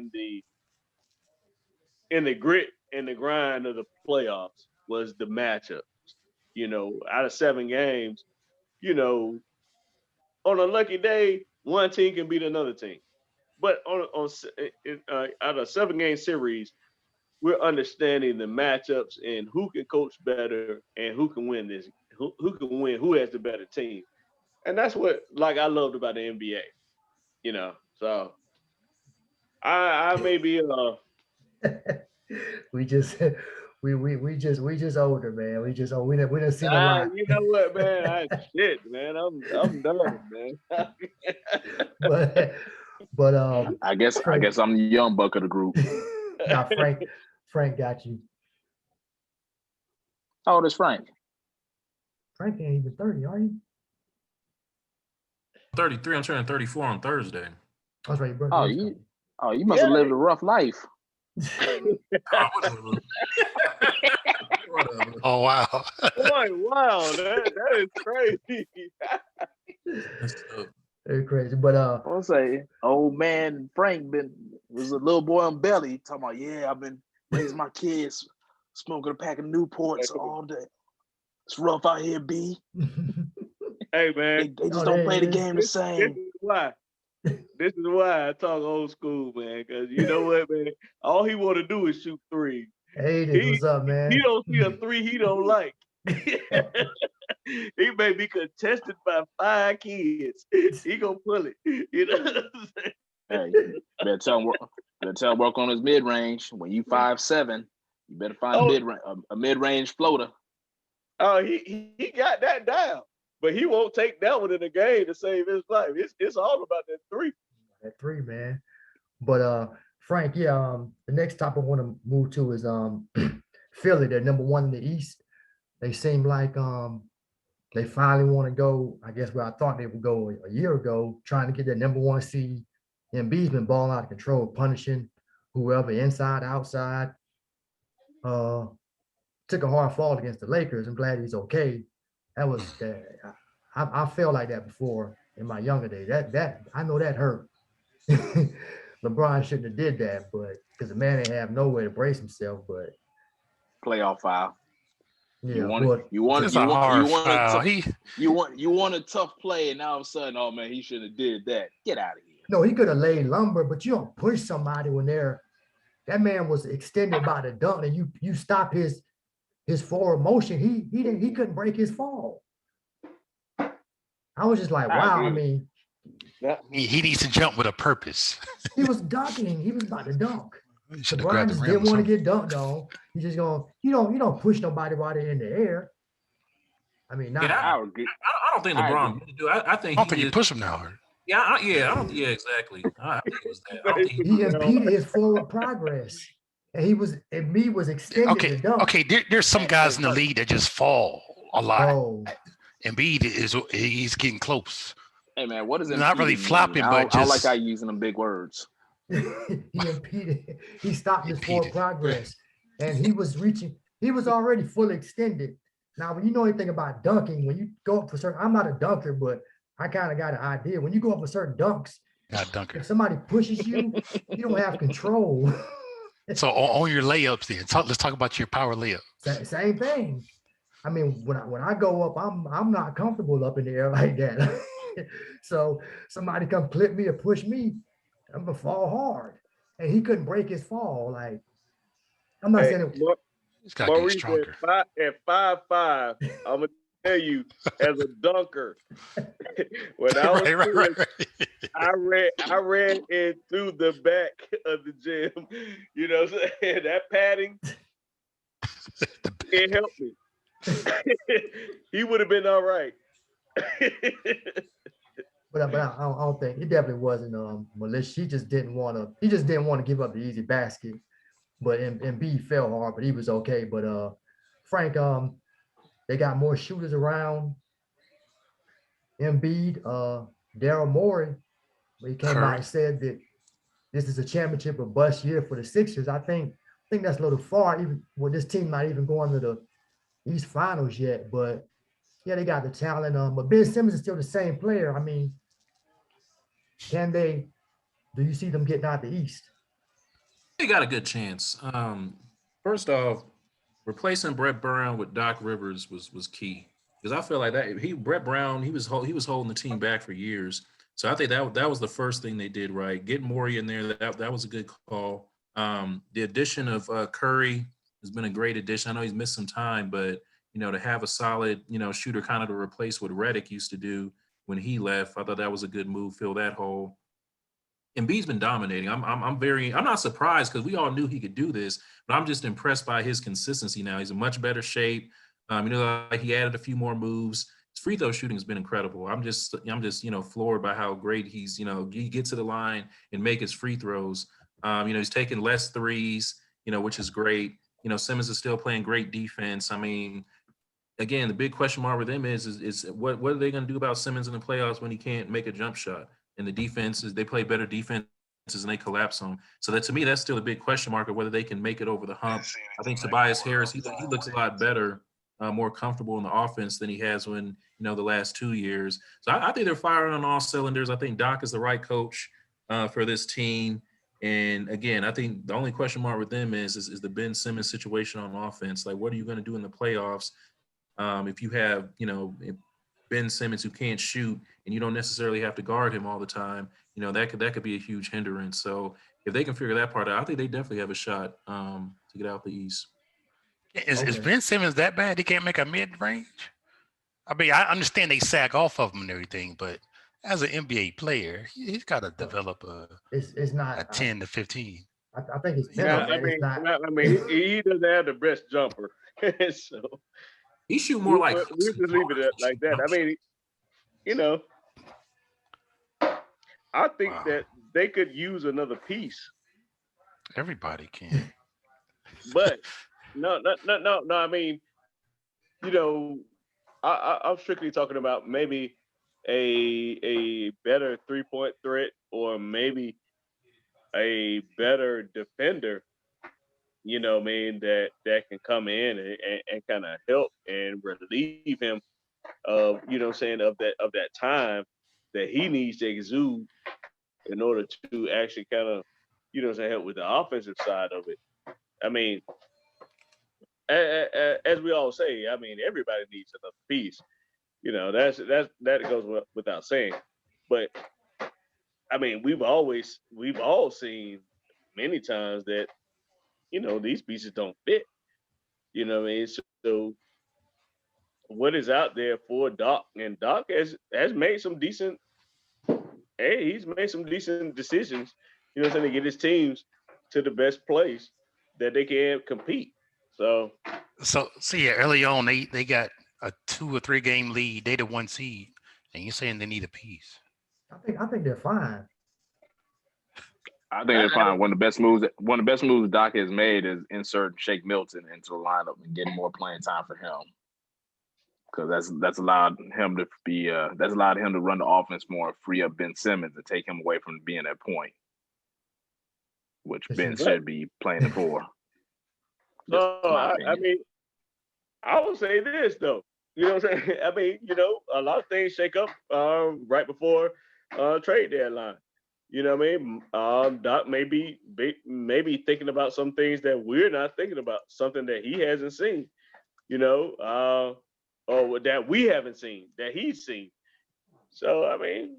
in the grit and the grind of the playoffs, was the matchup. Out of 7 games, on a lucky day, one team can beat another team. But out of a 7-game series, we're understanding the matchups and who can coach better and who can win this, who can win, who has the better team. And that's what I loved about the NBA. So I may be we just older, man. We done seen a lot. You know what, man? I'm done, man. but I guess I'm the young buck of the group. Now Frank got you. How old is Frank? Frank ain't even 30, are you? 33. I'm turning 34 on Thursday. That's right, bro. You must have lived a rough life. Oh wow. Boy, wow, that is crazy. Very crazy. But I'll say old man Frank was a little boy on belly talking about, yeah, I've been raising my kids, smoking a pack of Newports all day. It's rough out here, B. Hey man, they just don't play the game the same. This is why I talk old school, man. Because you know what, man? All he want to do is shoot 3. Hey, what's up, man? He don't see a 3 he don't like. He may be contested by 5 kids. He gonna pull it. You know what I'm saying? Hey, better tell him work on his mid range. When you 5'7", you better find a mid range floater. Oh, he got that down. But he won't take that one in the game to save his life. It's all about that 3. That 3, man. But Frank, yeah, the next topic I want to move to is Philly. They're number 1 in the East. They seem like they finally want to go, I guess, where I thought they would go a year ago, trying to get that number 1 seed. Embiid's been balling out of control, punishing whoever inside, outside. Took a hard fall against the Lakers. I'm glad he's okay. That was I felt like that before in my younger days. That I know that hurt. LeBron shouldn't have did that, but because the man didn't have nowhere to brace himself. But playoff foul. Yeah, you want a tough play, and now all of a sudden, oh man, he shouldn't have did that. Get out of here. No, he could have laid lumber, but you don't push somebody when that man was extended by the dunk, and you stop his forward motion. He couldn't break his fall. I was just like, wow. I mean, he needs to jump with a purpose. He was dunking. He was about to dunk. LeBron just didn't want to get dunked on. You just you don't push nobody while they're in the air. I mean, I don't think LeBron did do. I think you push him that hard. Yeah, exactly. I think it was that. He impeded his forward progress, and Embiid was extended the dunk. Okay, there's some guys in the league that just fall a lot. Oh. Embiid he's getting close. Hey man, what is it? Not really flopping, but just I like how you using them big words. He stopped his forward progress, and he was already fully extended. Now, when you know anything about dunking, when you go up for certain, I'm not a dunker, but I kind of got an idea. When you go up for certain dunks, if somebody pushes you, you don't have control. So on your layups, then let's talk about your power layup. Same thing. I mean, when I go up, I'm not comfortable up in the air like that. So somebody come clip me or push me, I'm gonna fall hard. And he couldn't break his fall. Like, I'm not Hey, saying it, He's got to get Maurice stronger. at 5'5", I'm gonna tell you, as a dunker, when I was Right. I ran in through the back of the gym. You know what I'm saying? That padding, it helped me. He would have been all right. but I don't think he definitely wasn't malicious. He just didn't want to give up the easy basket. But B fell hard, but he was okay. But Frank, they got more shooters around Embiid. Daryl Morey, he came out and Correct. said that this is a championship or bust year for the Sixers. I think that's a little far, even with this team not even going to the East Finals yet. But yeah, they got the talent. But Ben Simmons is still the same player. I mean, do you see them getting out the East? They got a good chance. First off, replacing Brett Brown with Doc Rivers was key because I feel like that Brett Brown he was holding the team back for years. So I think that was the first thing they did right. Getting Morey in there, that was a good call. The addition of Curry has been a great addition. I know he's missed some time, but to have a solid shooter kind of to replace what Redick used to do when he left, I thought that was a good move. Fill that hole. Embiid's been dominating. I'm not surprised because we all knew he could do this, but I'm just impressed by his consistency now. He's in much better shape. Like he added a few more moves. His free throw shooting has been incredible. I'm just floored by how great he gets to the line and make his free throws. He's taking less threes, which is great. Simmons is still playing great defense. I mean, again, the big question mark with them is what are they going to do about Simmons in the playoffs when he can't make a jump shot? And the defenses, they play better defenses and they collapse on. So that to me, that's still a big question mark of whether they can make it over the hump. I think Tobias Harris, he looks a lot better, more comfortable in the offense than he has when the last 2 years. So I think they're firing on all cylinders. I think Doc is the right coach for this team. And again, I think the only question mark with them is the Ben Simmons situation on offense. Like, what are you going to do in the playoffs if you have Ben Simmons who can't shoot and you don't necessarily have to guard him all the time? That could be a huge hindrance. So if they can figure that part out, I think they definitely have a shot to get out the East. Is Okay. Ben Simmons that bad? He can't make a mid range. I mean, I understand they sack off of him and everything, but as an NBA player, he's got to develop It's a not. 10 to 15. I think it's You mental, know, Yeah, man. It's not. he doesn't have the best jumper, so He shoot more like we just leave it at like that. I mean, you know, I think wow, that they could use another piece, everybody can. but no. I mean, you know, I'm strictly talking about maybe a better 3-point threat or maybe a better defender. You know, what I mean, that can come in and kind of help and relieve him of what I'm saying, of that time that he needs to exude in order to actually kind of what I'm saying, help with the offensive side of it. I mean, as we all say, I mean, everybody needs another piece. That goes without saying. But I mean, we've all seen many times that these pieces don't fit. You know what I mean? So what is out there for Doc? And Doc has made some decent. Hey, he's made some decent decisions. What I'm saying, to get his teams to the best place that they can compete. So So yeah, early on they got a 2 or 3 game lead. They the 1 seed, and you're saying they need a piece. I think they're fine. I think I, they're fine. One of the best moves Doc has made is insert Shake Milton into the lineup and getting more playing time for him. Because that's allowed him to run the offense more and free up Ben Simmons and take him away from being at point, which This Ben is- should be playing it for. so my I opinion. mean, I would say this though. You know what I'm saying? I mean, a lot of things shake up right before trade deadline. You know what I mean? Doc may be thinking about some things that we're not thinking about, something that he hasn't seen, or that we haven't seen, that he's seen. So I mean,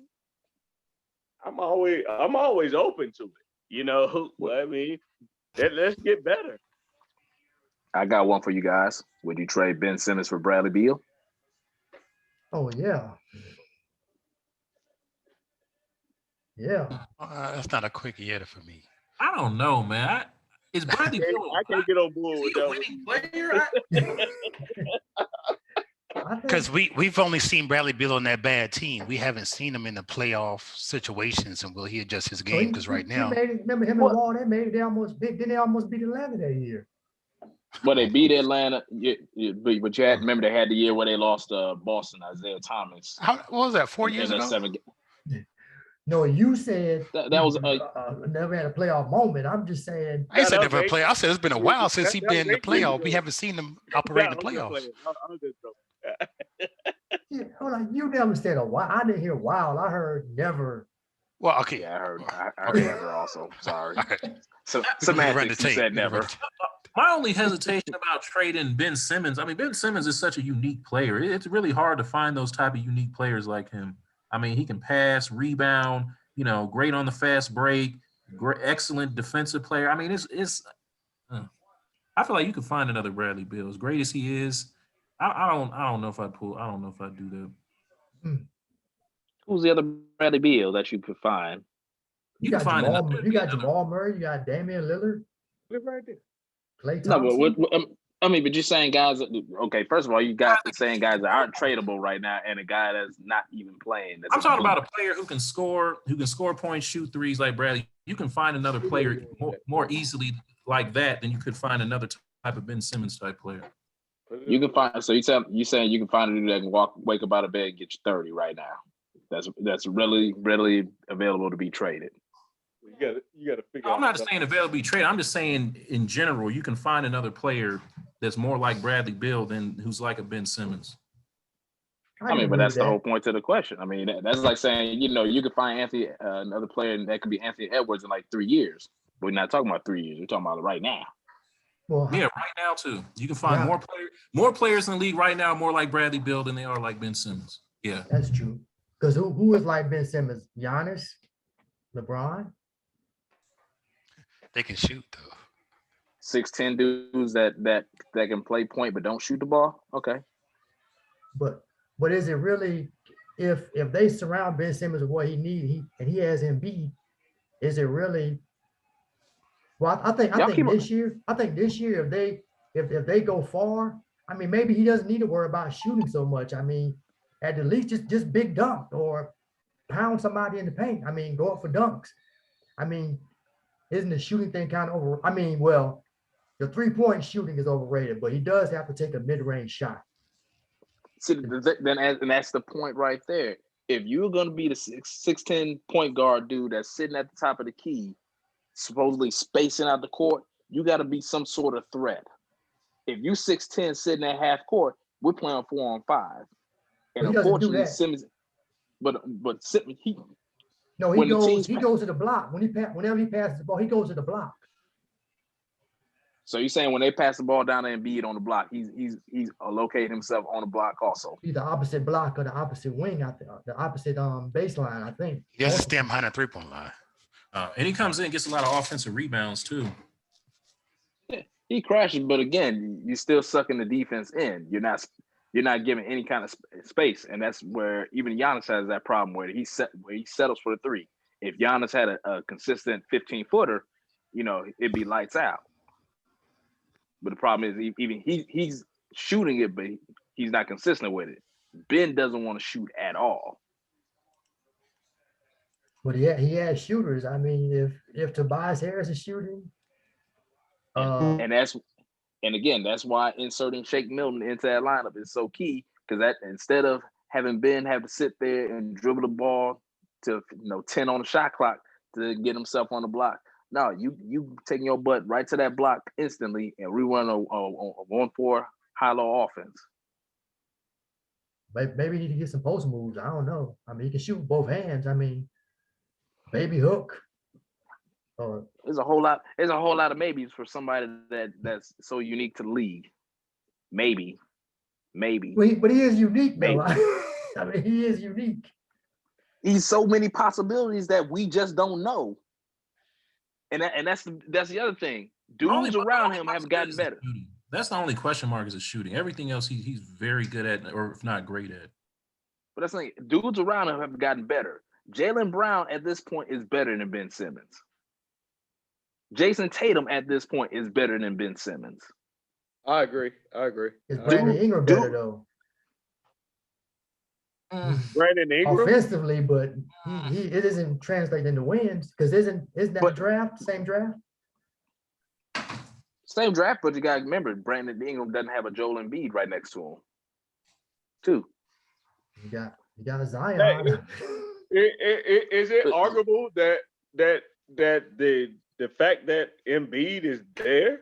I'm always open to it. I mean, let's get better. I got one for you guys. Would you trade Ben Simmons for Bradley Beal? Oh yeah. Yeah. That's not a quick hitter for me. I don't know, man. Is Bradley Beal? I can't get on board Is with he a that one. winning player? Because we've only seen Bradley Beal on that bad team. We haven't seen him in the playoff situations, and will he adjust his game? Because right now, remember him and Wall, they almost beat Atlanta that year. Well, they beat Atlanta, but you had remember they had the year where they lost Boston, Isaiah Thomas. what was that? 4 years in ago? 7 No, you said that was never had a playoff moment. I'm just saying. I said never play. I said it's been a while since he's been in the playoff. We haven't seen him operate in the playoffs. Yeah, hold on, you never said a while. I didn't hear wild. I heard never. Well, okay. Yeah, I heard never also. Sorry. Right. So Run the semantics, you tape. said never. My only hesitation about trading Ben Simmons, I mean, Ben Simmons is such a unique player. It's really hard to find those type of unique players like him. I mean, he can pass, rebound, great on the fast break, great, excellent defensive player. I mean, I feel like you could find another Bradley Beal. As great as he is, I don't know if I'd do that. Who's the other Bradley Beal that you could find? You got Jamal Murray. You got Damian Lillard. Live right there. Klay Thompson. No, but you're saying guys. Okay, first of all, you got saying guys that aren't tradable right now, and a guy that's not even playing. I'm talking about a player who can score points, shoot threes like Bradley. You can find another player more easily like that than you could find another type of Ben Simmons type player. You can find. So you saying you can find a dude that can wake up out of bed and get you 30 right now. That's really readily available to be traded. You got to figure out. I'm not saying available to be traded. I'm just saying in general, you can find another player that's more like Bradley Beal than who's like a Ben Simmons. I mean, but that's the whole point to the question. I mean, that's like saying, you could find another player that could be Anthony Edwards in like 3 years. But we're not talking about 3 years. We're talking about right now. Well, yeah, right now too. You can find more players in the league right now, more like Bradley Beal than they are like Ben Simmons. Yeah, that's true. Because who is like Ben Simmons? Giannis, LeBron. They can shoot though. 6'10" dudes that can play point but don't shoot the ball. Okay. But is it really if they surround Ben Simmons with what he needs, he has Embiid, is it really? Well, I think this year if they go far, I mean, maybe he doesn't need to worry about shooting so much. I mean, at the least just big dunk or pound somebody in the paint. I mean, go up for dunks. I mean, isn't the shooting thing kind of over? I mean, well, the 3-point shooting is overrated, but he does have to take a mid-range shot. See, and that's the point right there. If you're going to be the 6'10" point guard dude that's sitting at the top of the key, supposedly spacing out the court, you got to be some sort of threat. If you 6'10" sitting at half court, we're playing 4-on-5. And unfortunately, Simmons, but he goes to the block. Whenever he passes the ball, he goes to the block. So you're saying when they pass the ball down to Embiid on the block, he's located himself on the block also. He's the opposite block or the opposite wing, the opposite baseline, I think. He has to stand behind a 3-point line. And he comes in and gets a lot of offensive rebounds too. Yeah, he crashes, but again, you're still sucking the defense in. You're not giving any kind of space, and that's where even Giannis has that problem where he settles for the 3. If Giannis had a consistent 15-footer, it'd be lights out. But the problem is even he's shooting it, but he's not consistent with it. Ben doesn't want to shoot at all. But he has shooters. I mean, if Tobias Harris is shooting, and that's why inserting Shake Milton into that lineup is so key, because that instead of having Ben have to sit there and dribble the ball to 10 on the shot clock to get himself on the block. No, you taking your butt right to that block instantly and rerun a 1-4 high-low offense. Maybe he need to get some post moves. I don't know. I mean, he can shoot with both hands. I mean, baby hook. There's a whole lot of maybes for somebody that's so unique to the league. Maybe. But he is unique though. I mean, he is unique. He's so many possibilities that we just don't know. And that's the other thing. Dudes around him have gotten better. That's the only question mark is his shooting. Everything else he's very good at, or if not great at. But that's like dudes around him have gotten better. Jaylen Brown at this point is better than Ben Simmons. Jason Tatum at this point is better than Ben Simmons. I agree. Is Brandon Ingram better though? Brandon Ingram Offensively, but it doesn't translate into wins because isn't that draft same draft? Same draft, but you gotta remember Brandon Ingram doesn't have a Joel Embiid right next to him. Too. You got a Zion. Is it arguable that the fact that Embiid is there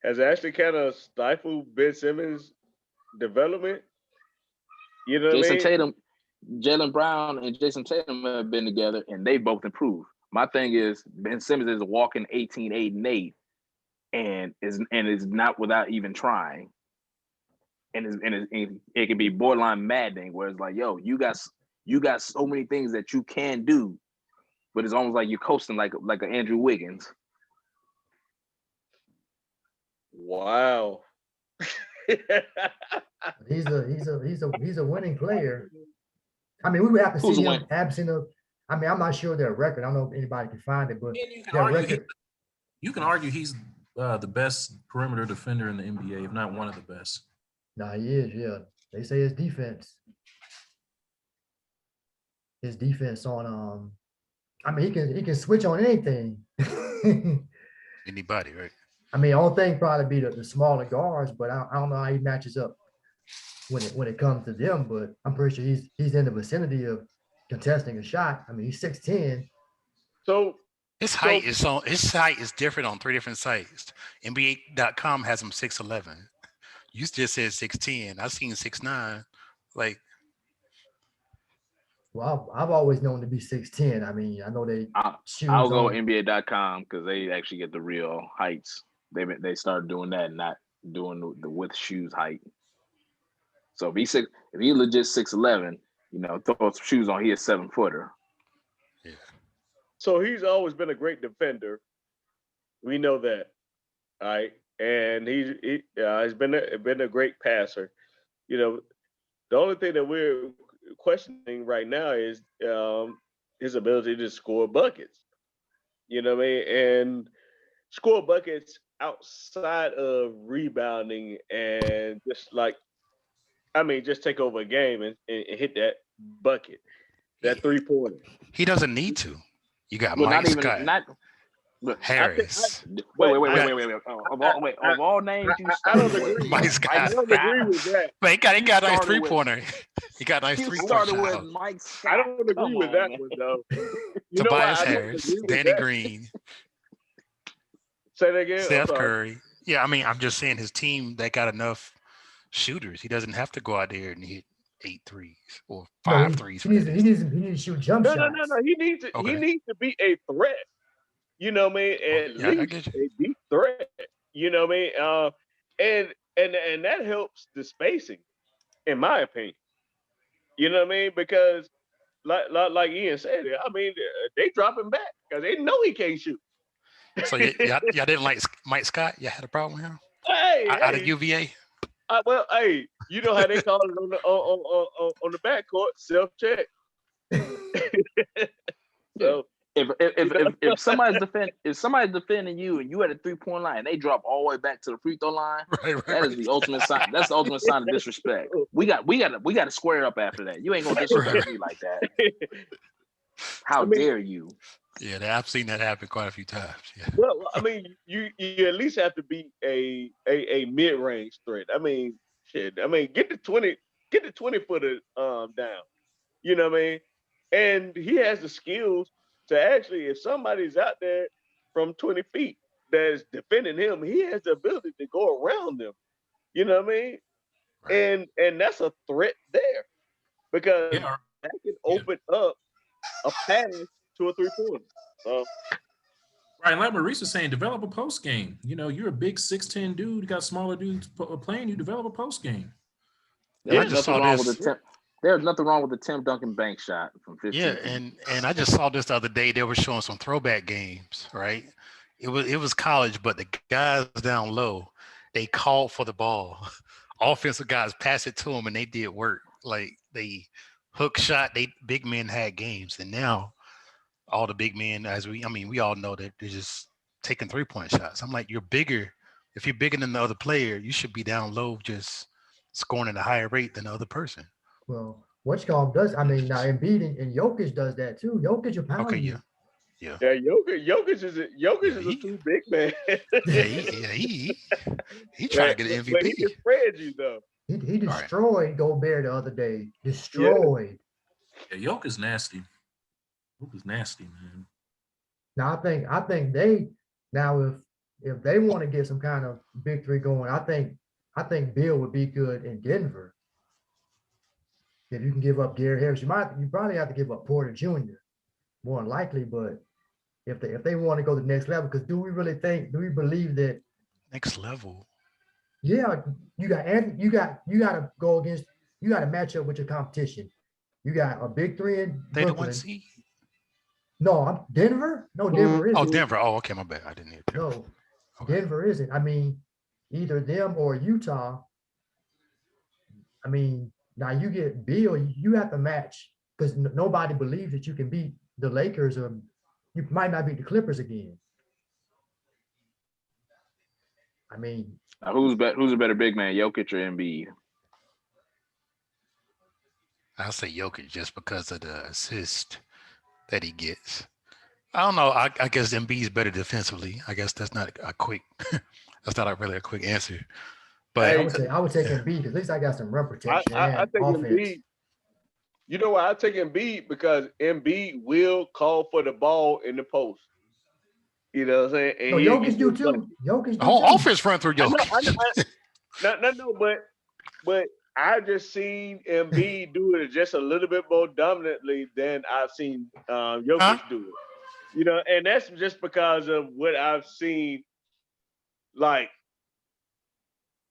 has actually kind of stifled Ben Simmons' development? You know what I mean? Tatum, Jaylen Brown and Jason Tatum have been together and they both improved. My thing is Ben Simmons is a walking 18, 8, and 8 and is not without even trying. And it can be borderline maddening where it's like, yo, you got so many things that you can do, but it's almost like you're coasting like an Andrew Wiggins. Wow. He's a winning player. I mean, we would have to see him absent of. I mean, I'm not sure their record. I don't know if anybody can find it, but you can argue he's the best perimeter defender in the NBA, if not one of the best. Nah, he is. Yeah, they say his defense on. I mean, he can switch on anything. Anybody, right? I mean, the only thing probably be the smaller guards, but I don't know how he matches up when it comes to them. But I'm pretty sure he's in the vicinity of contesting a shot. I mean, he's 6'10". So his height is different on 3 different sites. NBA.com has him 6'11". You just said 6'10". I've seen 6'9". Like, well, I've always known to be 6'10". I mean, I know they. I'll go NBA.com because they actually get the real heights. They started doing that and not doing the with shoes height. So if he legit 6'11", throw some shoes on, he a 7-footer. Yeah. So he's always been a great defender. We know that, all right, and he's been a great passer. The only thing that we're questioning right now is his ability to score buckets. You know what I mean? And score buckets outside of rebounding and just take over a game and hit that bucket, that 3-pointer. He doesn't need to. You got Mike Scott, Harris. Wait. Of all names you started with, Mike Scott. I don't agree with that. But he got a nice 3-pointer. He got a nice 3-pointer. with Mike Scott. I don't agree with that one though. Tobias Harris, Danny Green. Say that again. Seth Curry. Yeah, I mean, I'm just saying his team that got enough shooters. He doesn't have to go out there and hit 8 threes or 5 threes. He needs to shoot jump shots. No. He needs to be a threat. You know what I mean? At least a deep threat. You know what I mean? And that helps the spacing, in my opinion. You know what I mean? Because like Ian said, I mean, they drop him back because they know he can't shoot. So y'all didn't like Mike Scott? Y'all had a problem with him? Hey, out of UVA? Well, hey, you know how they call it on the backcourt, self-check. So if somebody's defending you and you at a 3-point line and they drop all the way back to the free throw line, that is the ultimate sign. That's the ultimate sign of disrespect. We got to square up after that. You ain't gonna disrespect me like that. How dare you? Yeah, I've seen that happen quite a few times. Yeah. Well, I mean, you at least have to be a mid-range threat. I mean, shit. I mean, get the 20-footer down. You know what I mean? And he has the skills to actually, if somebody's out there from 20 feet that's defending him, he has the ability to go around them. You know what I mean? Right. And that's a threat there because that can open up a pass to a 3-pointer. So, right, like Maurice was saying, develop a post game. You're a big 6'10" dude. You got smaller dudes playing. You develop a post game. Yeah, I just saw this. There's nothing wrong with the Tim Duncan bank shot from 15 Yeah, feet. and I just saw this the other day. They were showing some throwback games, right? It was college, but the guys down low, they called for the ball. Offensive guys pass it to them, and they did work. Like they hook shot. They big men had games, and now all the big men, we all know that they're just taking 3-point shots. I'm like, you're bigger. If you're bigger than the other player, you should be down low, just scoring at a higher rate than the other person. Well, Whatcom does. I mean, now Embiid and Jokic does that too. Jokic will pound Okay, you. yeah. Yeah, Jokic is a true big man. He trying to get an But he MVP. can spread you though. He destroyed Gobert the other day. Destroyed. Yeah, Yoke is nasty. Yoke is nasty, man. Now I think they now if they want to get some kind of big three going, I think Bill would be good in Denver. If you can give up Gary Harris, you probably have to give up Porter Jr. more than likely, but if they want to go to the next level, because do we believe that Next level. yeah, you got to go against, you got to match up with your competition. You got a big three in They the Brooklyn. one seed. No, I'm Denver. No, Denver isn't. Oh, Denver. Oh, okay, my bad. I didn't hear Denver. No, Okay. Denver isn't. I mean, either them or Utah. I mean, now you get Bill, you have to match because nobody believes that you can beat the Lakers, or you might not beat the Clippers again. I mean, Now, who's a better big man, Jokic or Embiid? I'll say Jokic just because of the assist that he gets. I don't know. I guess Embiid's better defensively. I guess that's not a quick. That's not really a quick answer. But I would take Embiid because at least I got some rim protection I and think offense. Embiid. You know why I take Embiid? Because Embiid will call for the ball in the post. You know what I'm saying? And No, Jokic do too. Jokic do the whole too. offense run through Jokic. No, but I just seen Embiid do it just a little bit more dominantly than I've seen Jokic do it. You know, and that's just because of what I've seen, like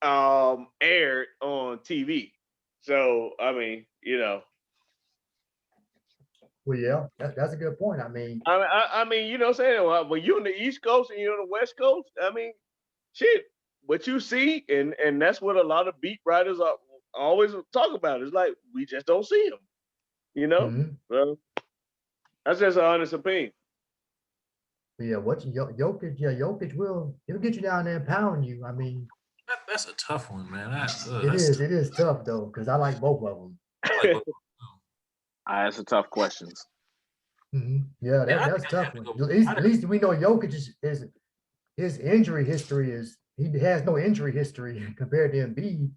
aired on TV. So I mean, you know. Well, yeah, that's a good point. I mean, you know what I'm saying? When you're on the East Coast and you're on the West Coast, I mean, shit, what you see, and that's what a lot of beat writers are always talk about. It's like, we just don't see them, you know? mhm. Well, that's just an honest opinion. But yeah, Jokic he'll get you down there and pound you. I mean, That's a tough one, man. it is tough though, because I like both of them. That's a tough questions. Yeah, Yeah, that's tough one. At least we know Jokic is his injury history is he has no injury history compared to Embiid.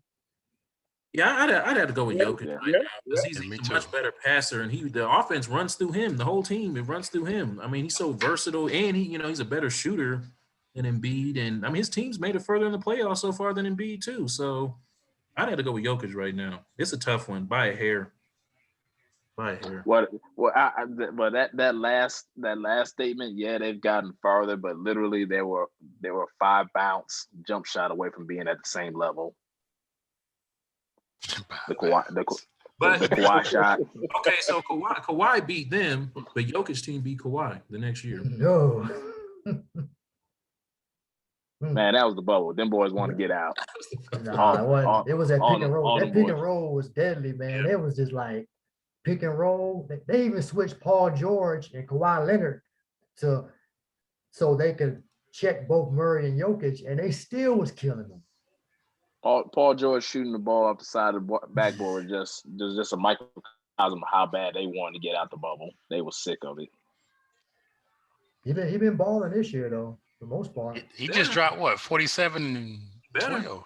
Yeah, I'd have to go with Jokic Yeah, right now because Yeah, me he's a too. much better passer, and the offense runs through him. The whole team, it runs through him. I mean, he's so versatile, and he's a better shooter than Embiid, and I mean his team's made it further in the playoffs so far than Embiid too. So I'd have to go with Jokic right now. It's a tough one by a hair. By a hair. But that last statement, yeah, they've gotten farther, but literally they were 5 bounce jump shot away from being at the same level. The Kawhi shot. Okay, so Kawhi beat them, but Jokic's team beat Kawhi the next year. No. Man, that was the bubble. Them boys want to get out. Nah, it was that pick and roll. That pick boys. and roll was deadly, man. It was just like pick and roll. They even switched Paul George and Kawhi Leonard so they could check both Murray and Jokic, and they still was killing them. Paul George shooting the ball off the side of the backboard just a microcosm of how bad they wanted to get out the bubble. They were sick of it. He been balling this year though, for the most part. He just dropped what 47 and 12.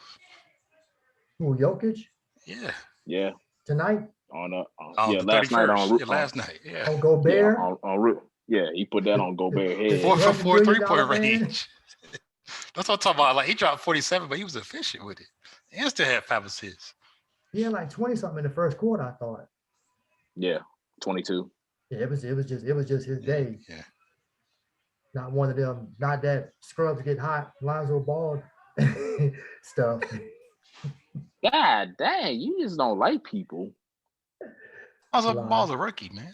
Who, Jokic? Yeah. Yeah. Tonight? Last night on last night. Yeah. On Gobert? Yeah, he put that on Gobert head. 4 for 4 3-point range. That's what I'm talking about. Like he dropped 47, but he was efficient with it. And still had 5 assists. He had like 20 something in the first quarter, I thought. Yeah, 22. Yeah, it was just his day. Yeah. Not one of them, not that scrubs get hot, Lonzo Ball stuff. God dang, you just don't like people. Ball's a rookie, man.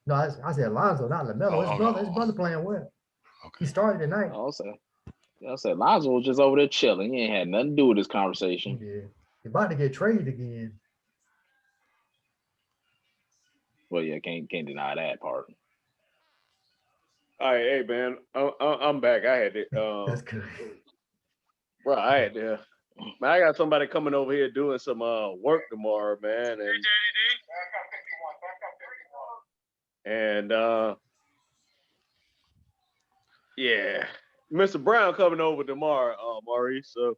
No, I said Alonzo, not LaMelo. His brother playing well. Okay. He started tonight. I said Lonzo was just over there chilling. He ain't had nothing to do with this conversation. Yeah. He about to get traded again. Well, yeah, can't deny that part. All right, hey man, I'm back. I had it. That's good. Bro, I had to. Man, I got somebody coming over here doing some work tomorrow, man, and yeah, Mr. Brown coming over tomorrow, Maurice. So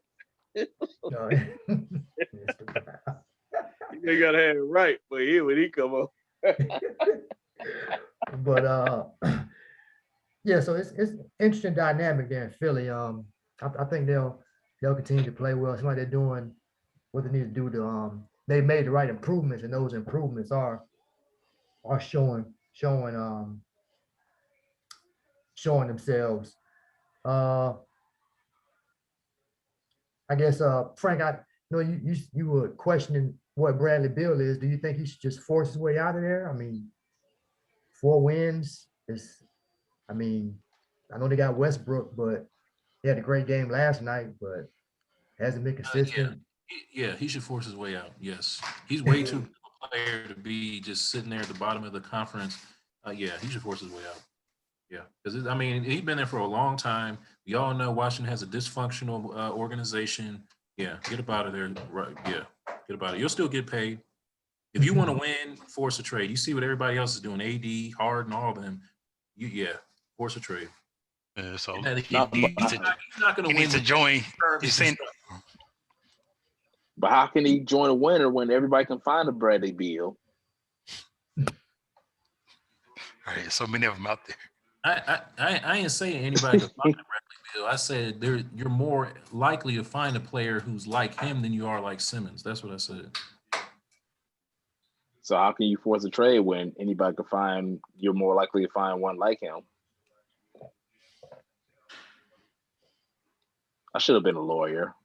No. you gotta have it right for here when he come up. But yeah, so it's interesting dynamic there in Philly. I think they'll continue to play well. It's like they're doing what they need to do to they made the right improvements, and those improvements are showing themselves. I guess Frank, I know you were questioning what Bradley Beal is. Do you think he should just force his way out of there? I mean, 4 wins is, I mean, I know they got Westbrook, but he had a great game last night, but hasn't been consistent. Yeah, he should force his way out. Yes, he's way too good a player to be just sitting there at the bottom of the conference. Yeah, he should force his way out. Yeah, because I mean, he's been there for a long time. We all know Washington has a dysfunctional organization. Yeah, get up out of there. Right? Yeah, get up out of there. You'll still get paid. If you want to win, force a trade. You see what everybody else is doing. AD, Harden, all of them. Force a trade. So And then No, he's not going to win. He needs to join. You're saying, But how can he join a winner when everybody can find a Bradley Beal? all right, so many of them out there. I ain't saying anybody can find a Bradley Beal. I said you're more likely to find a player who's like him than you are like Simmons. That's what I said. So how can you force a trade when anybody can find? You're more likely to find one like him. I should have been a lawyer.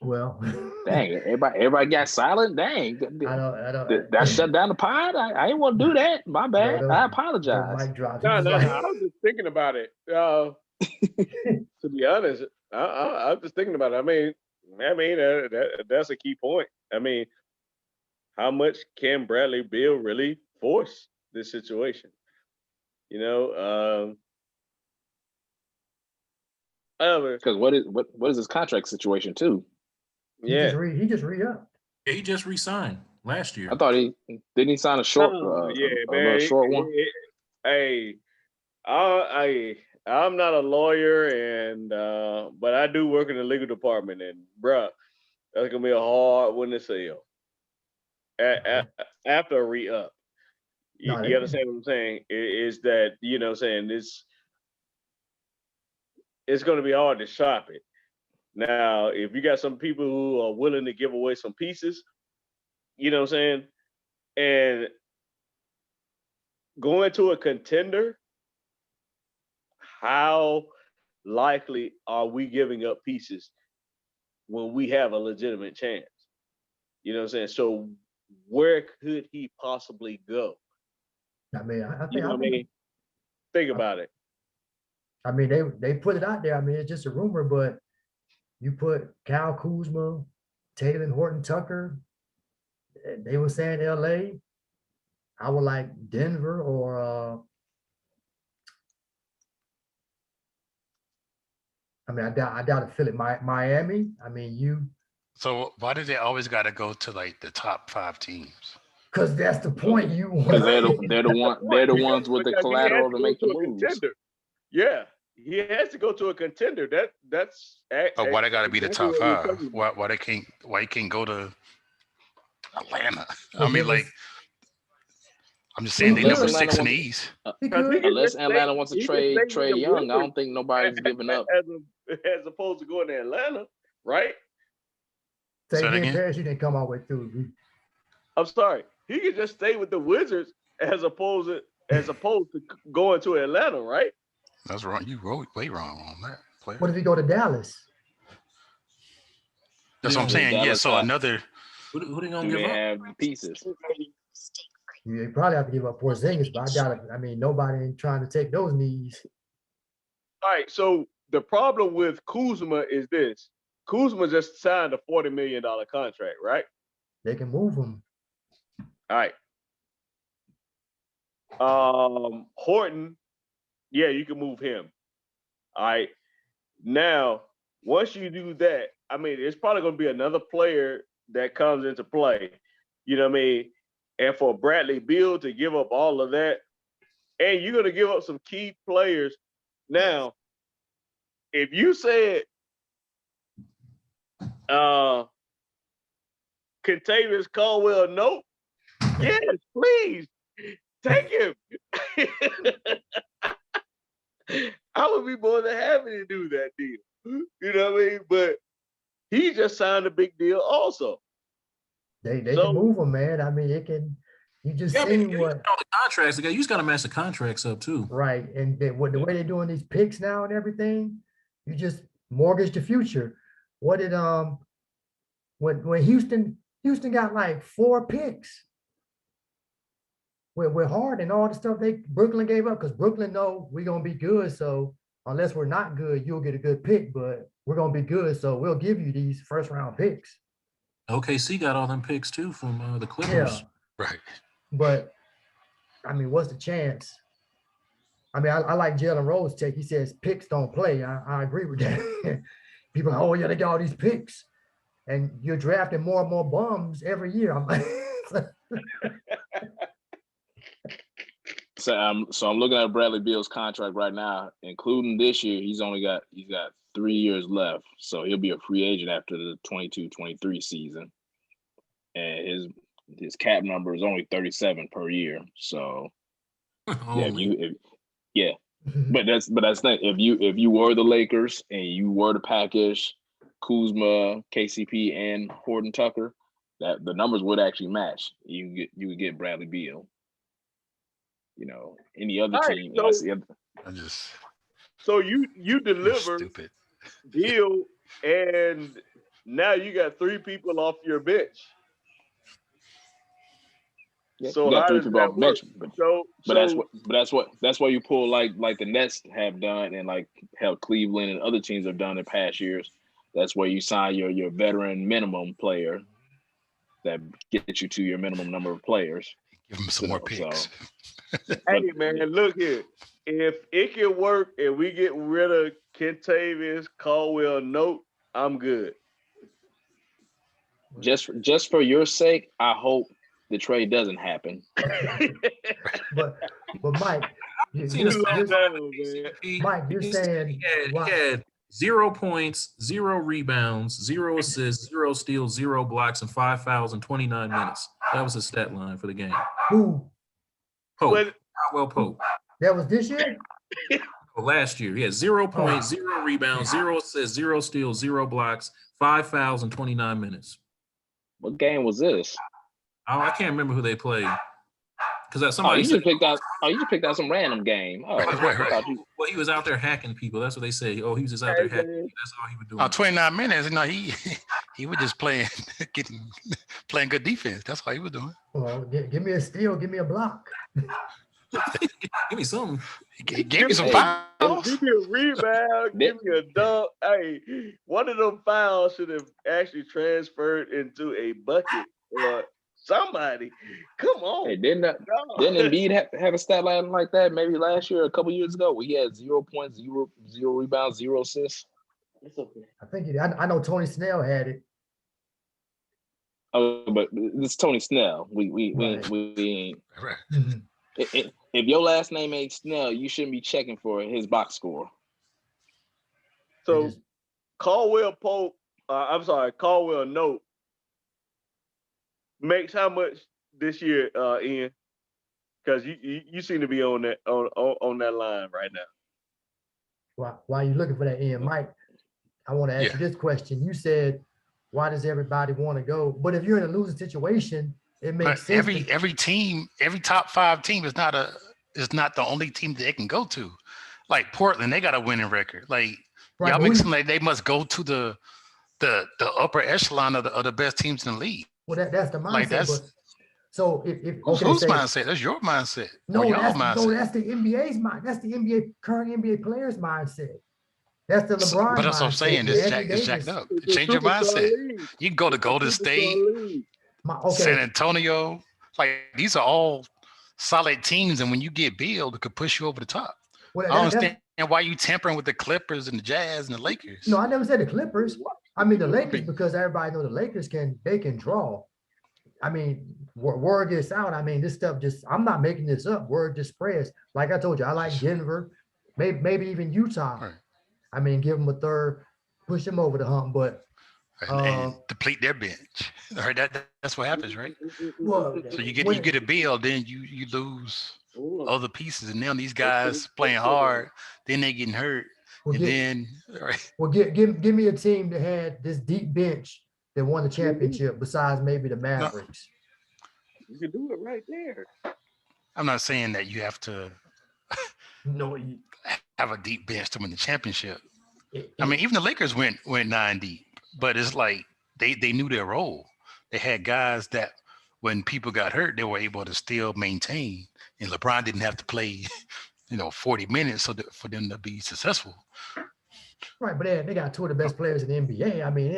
Well, Dang, everybody got silent. Dang, I don't. that shut down the pod. I didn't want to do that. My bad. I apologize. Mic drop. No, I was just thinking about it. To be honest, I'm just thinking about it. I mean that's a key point. I mean, how much can Bradley Beal really force this situation? You know, Because what is his contract situation too? yeah. He just re-upped. Yeah, he just re-signed last year. I thought didn't he sign a short, a short one. Hey, I'm not a lawyer, and but I do work in the legal department, and bruh, that's gonna be a hard one to sell. After a re-up, you understand what I'm saying? Is that saying it's gonna be hard to shop it. Now, if you got some people who are willing to give away some pieces, you know what I'm saying, and going to a contender, how likely are we giving up pieces when we have a legitimate chance? You know what I'm saying? So where could he possibly go? I mean, Think about it. I mean, they put it out there. I mean, it's just a rumor, but you put Kyle Kuzma, Taylor Horton Tucker, they were saying LA. I would like Denver or I mean, I doubt it. Philly, Miami. I mean, So why do they always got to go to like the top 5 teams? Because that's the point you want. Because they're the ones with the collateral to make the moves. Contender. Yeah, he has to go to a contender. That's. But why they got to be the top 5? Why he can't go to Atlanta? I mean, like, I'm just saying they number 6 in the East. Unless Atlanta wants to trade Trae Young, I don't think nobody's giving up. As opposed to going to Atlanta, right? Say again, Parrish, you didn't come all the way through. I'm sorry. He could just stay with the Wizards as opposed to going to Atlanta, right? That's wrong. You wrote way wrong on that player. What if he go to Dallas? That's what I'm saying. Yeah. Dallas So got- another. Who they gonna Do give they up? have the pieces? You probably have to give up Porzingis, but I doubt it. I mean, nobody ain't trying to take those knees. All right, so the problem with Kuzma is this. Kuzma just signed a $40 million contract, right? They can move him. All right. Horton, yeah, you can move him. All right. Now, once you do that, I mean, it's probably going to be another player that comes into play. You know what I mean? And for Bradley Beal to give up all of that, and you're going to give up some key players. Now, if you said Contavious Caldwell, no, yes, please take him. I would be more than happy to do that deal. You know what I mean? But he just signed a big deal also. They So- can move him, man. I mean, it can. You just Yeah, I mean, seen you what got all the contracts together. You just got to match the contracts up too. right, and what the way they're doing these picks now and everything, you just mortgage the future. What did when Houston got like 4 picks with Hard and all the stuff Brooklyn gave up because Brooklyn know we're gonna be good. So unless we're not good, you'll get a good pick, but we're gonna be good, so we'll give you these first round picks. OKC got all them picks too from the Yeah, Clippers. Right. but I mean, what's the chance? I mean, I like Jalen Rose take. He says picks don't play. I agree with that. People are, oh yeah, they got all these picks, and you're drafting more and more bums every year. I'm like, So I'm looking at Bradley Beal's contract right now, including this year. He's got 3 years left, so he'll be a free agent after the 22-23 season, and his cap number is only 37 per year. So Only. but that's the thing. If you were the Lakers and you were to package Kuzma, KCP, and Horton Tucker, that the numbers would actually match. You would get Bradley Beal. You know, any other All right, team. so- That's the other- I just So you you're deliver stupid. Beal, and now you got 3 people off your bench. Yeah, So you got how 3 does people that off the bench, work? but that's what you pull like the Nets have done and like how Cleveland and other teams have done in past years. That's where you sign your veteran minimum player that gets you to your minimum number of players. Give him some more picks. Hey man, look here. If it can work and we get rid of Kentavious Caldwell Note, I'm good. Just for your sake, I hope the trade doesn't happen. but Mike, Seen a stat Mike, line with KCP. Mike, you're He said saying he why- had 0 points, 0 rebounds, 0 assists, 0 steals, 0 blocks, and 5 fouls in 29 minutes. That was his stat line for the game. who Pope, But Caldwell Pope. that was this year? Last year, he had 0 points, 0 rebounds, 0 assists, 0 steals, 0 blocks, 5 fouls in 29 minutes. What game was this? Oh, I can't remember who they played because that Oh, somebody you said, just picked out some random game. Oh, Right, right, I right. thought you- well, he was out there hacking people. That's what they say. Oh, he was just out there Hey, hacking. man. People. That's all he was doing. 29 minutes. No, he was just playing good defense. That's all he was doing. Well, give me a steal, give me a block. Give me something. He gave me some Hey, fouls. give me a rebound, give me a dunk. Hey, one of them fouls should have actually transferred into a bucket or somebody. Come on. Hey, didn't Embiid have a stat line like that maybe last year, a couple years ago, where he had 0 points, 0 rebounds, 0 assists? It's okay. I think I know Tony Snell had it. Oh, but this is Tony Snell. We Right. ain't. Right. Mhm. If your last name ain't Snell, you shouldn't be checking for his box score. So Just- Caldwell Note makes how much this year, Ian? Because you seem to be on that line right now. while you're looking for that Ian, Mike, I want to ask Yeah. you this question. You said, why does everybody want to go? But if you're in a losing situation, it makes But sense. every team, every top 5 team is not the only team that they can go to. Like Portland, they got a winning record. Like Right, y'all but make we- it seem like they must go to the upper echelon of the best teams in the league. Well, that's the mindset. Like but, so whose mindset? That's your mindset. No, y'all mindset. that's the NBA's mind. That's the current NBA players' mindset. That's the LeBron. But that's mindset. what I'm saying. It's jacked up. Change your mindset. You can go to Golden State, San Antonio. Like these are all solid teams, and when you get Beal, it could push you over the top. I don't understand why you tampering with the Clippers and the Jazz and the Lakers. No, I never said the Clippers. I mean the Lakers because everybody knows the Lakers can draw. I mean, word gets out. I mean, this stuff I'm not making this up. Word just spreads. Like I told you, I like Denver, maybe even Utah. Right. I mean, give them a third, push them over the hump, but and deplete their bench. Right, that's what happens, right? Well, so you get a Beal, then you lose other pieces, and now these guys playing hard, then they getting hurt, right. Well, give me a team that had this deep bench that won the championship besides maybe the Mavericks. You can do it right there. I'm not saying that you have to have a deep bench to win the championship. I mean, even the Lakers went 9 deep, but it's like they knew their role. They had guys that when people got hurt, they were able to still maintain, and LeBron didn't have to play, 40 minutes for them to be successful. Right, but they got two of the best players in the NBA. I mean,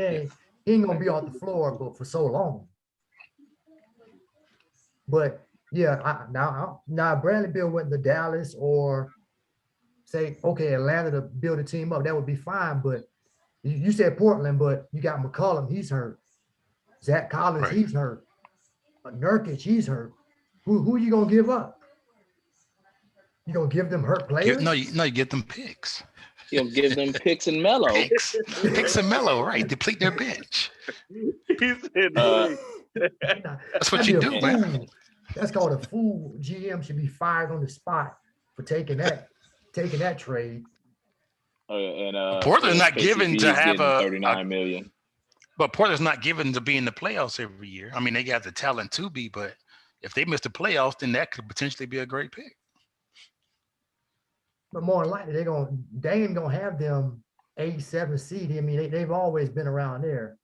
he ain't gonna be off the floor for so long. But yeah, now Bradley Beal went to Dallas or say, okay, Atlanta to build a team up, that would be fine. But you said Portland, but you got McCollum, he's hurt. Zach Collins, right. He's hurt. Nurkic, he's hurt. Who you gonna give up? You gonna give them hurt players? You get them picks. You'll give them picks and Melo. Picks and Melo, right? Deplete their bench. He said, that's what you do, man. That's called a fool. GM should be fired on the spot for taking that trade. And Portland's not given to have $39 million. But Portland's not given to be in the playoffs every year. I mean, they got the talent to be, but if they miss the playoffs, then that could potentially be a great pick. But more than likely, they ain't gonna have them 8, 7 seed. I mean, they've always been around there.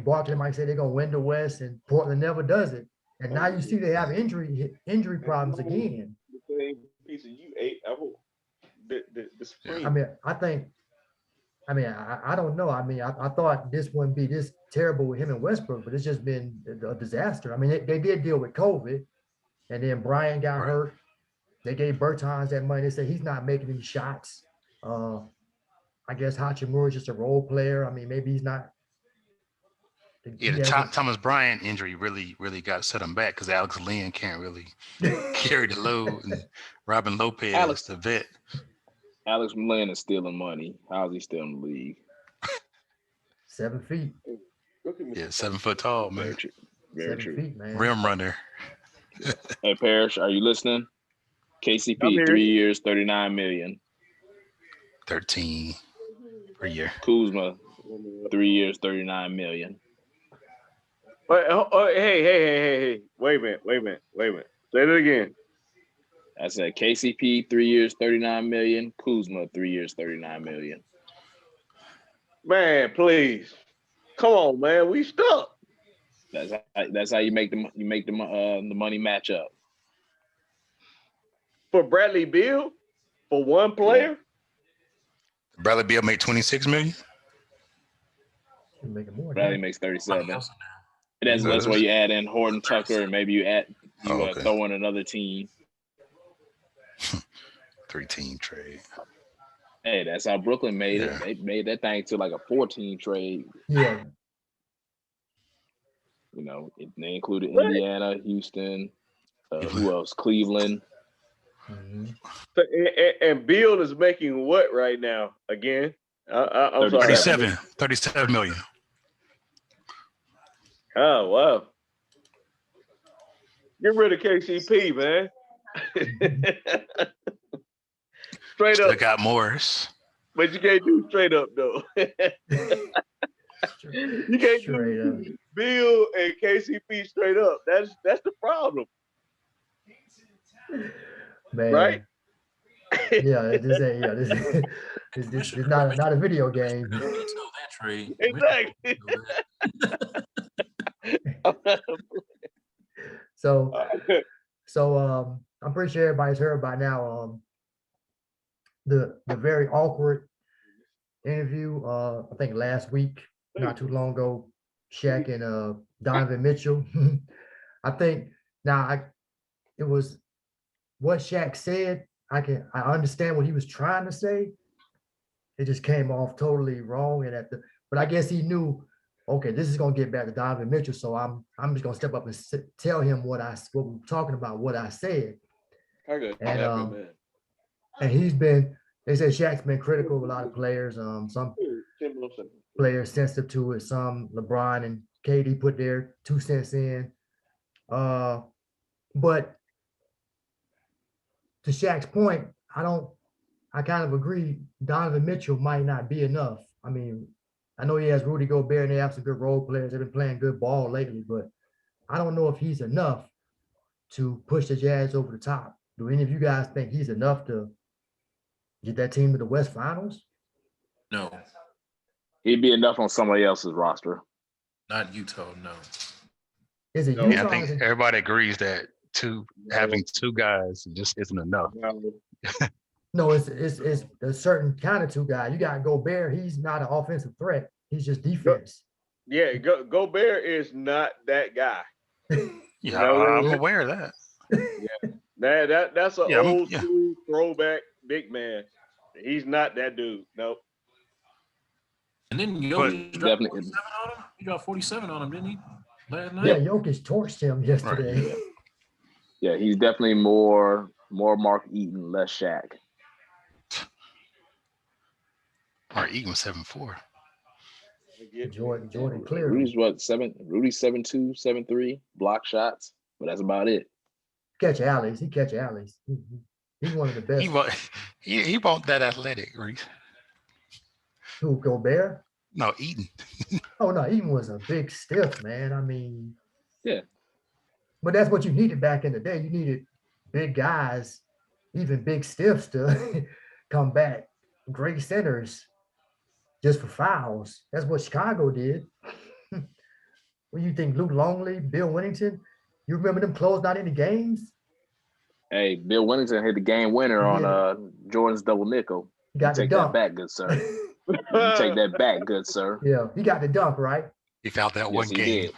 Barkley might say they're gonna win the West, and Portland never does it. And now you see they have injury problems again. The same piece of you ate. The spring. I don't know. I mean, I thought this wouldn't be this terrible with him and Westbrook, but it's just been a disaster. I mean, they did deal with COVID, and then Brian got hurt. They gave Bertans that money. They said he's not making any shots. I guess Hachimura is just a role player. I mean, maybe he's not. The Thomas Bryant injury really got set him back because Alex Lynn can't really carry the load, and Robin Lopez, the vet. Alex Lynn is stealing money. How is he still in the league? 7 feet. Yeah, 7 foot tall, man. Very true. Feet, man. Rim runner. Hey, Parrish, are you listening? KCP, 3 years, $39 million. 13 per year. Kuzma, 3 years, $39 million. Hey. Wait a minute. Say it again. I said KCP, 3 years, $39 million. Kuzma, 3 years, $39 million. Man, please. Come on, man. We stuck. That's how you make the money match up. For Bradley Beal, for one player. Bradley Beal made $26 million. Bradley makes 37. And that's where you add in Horton Tucker, and maybe you throw in another team. 3-team trade. Hey, that's how Brooklyn made it. They made that thing to like a 14 trade. Yeah. They included Indiana, Houston, who else? Cleveland. Mm-hmm. And Beal is making what right now? Again, I'm sorry. 37 million. Oh wow! Get rid of KCP, man. Straight Still up. got Maurice. But you can't do straight up though. You can't do Bill and KCP straight up. That's the problem. Man. Right? Yeah, this ain't, yeah, this is not a video game. Veto that trade. Exactly. So I'm pretty sure everybody's heard by now the very awkward interview I think last week, not too long ago, Shaq and Donovan Mitchell. I think now it was what Shaq said. I understand what he was trying to say. It just came off totally wrong, and but I guess he knew, okay, this is gonna get back to Donovan Mitchell, so I'm just gonna step up and tell him what we're talking about, what I said. And he's been, they say Shaq's been critical of a lot of players. Some players sensitive to it, some LeBron and KD put their 2 cents in. But to Shaq's point, I kind of agree Donovan Mitchell might not be enough. I mean, I know he has Rudy Gobert and they have some good role players. They've been playing good ball lately, but I don't know if he's enough to push the Jazz over the top. Do any of you guys think he's enough to get that team to the West Finals? No, He'd be enough on somebody else's roster. not Utah. No. Is it No. Utah? Yeah, I or think is it- everybody agrees that having two guys just isn't enough. No, it's a certain kind of two guy. You got Gobert. He's not an offensive threat. He's just defense. Yeah, Gobert is not that guy. Yeah, No, I'm aware of that. That's an Yeah, old school throwback big man. He's not that dude. Nope. And then But Jokic dropped definitely- 47 on him. He dropped 47 on him, didn't he? Last night. Yeah, Jokic torched him yesterday. Yeah, he's definitely more Mark Eaton, less Shaq. Or Egan 7'4". Jordan cleared him. Rudy's what, 7'2", 7'3", block shots, but that's about it. Catch alleys. He catch alleys. He's one of the best. He bought that athletic, Reese. Who, Gobert? No, Eaton. Oh no, Eaton was a big stiff, man. I mean, Yeah. But that's what you needed back in the day. You needed big guys, even big stiffs to come back. Great centers just for fouls. That's what Chicago did. What do you think, Luke Longley, Bill Winnington? You remember them closed out any games? Hey, Bill Winnington hit the game winner on Jordan's double nickel. He got the Take dunk. that back, good sir. You take that back, good sir. Yeah, he got the dunk, right? He found that one Yes, he game. did.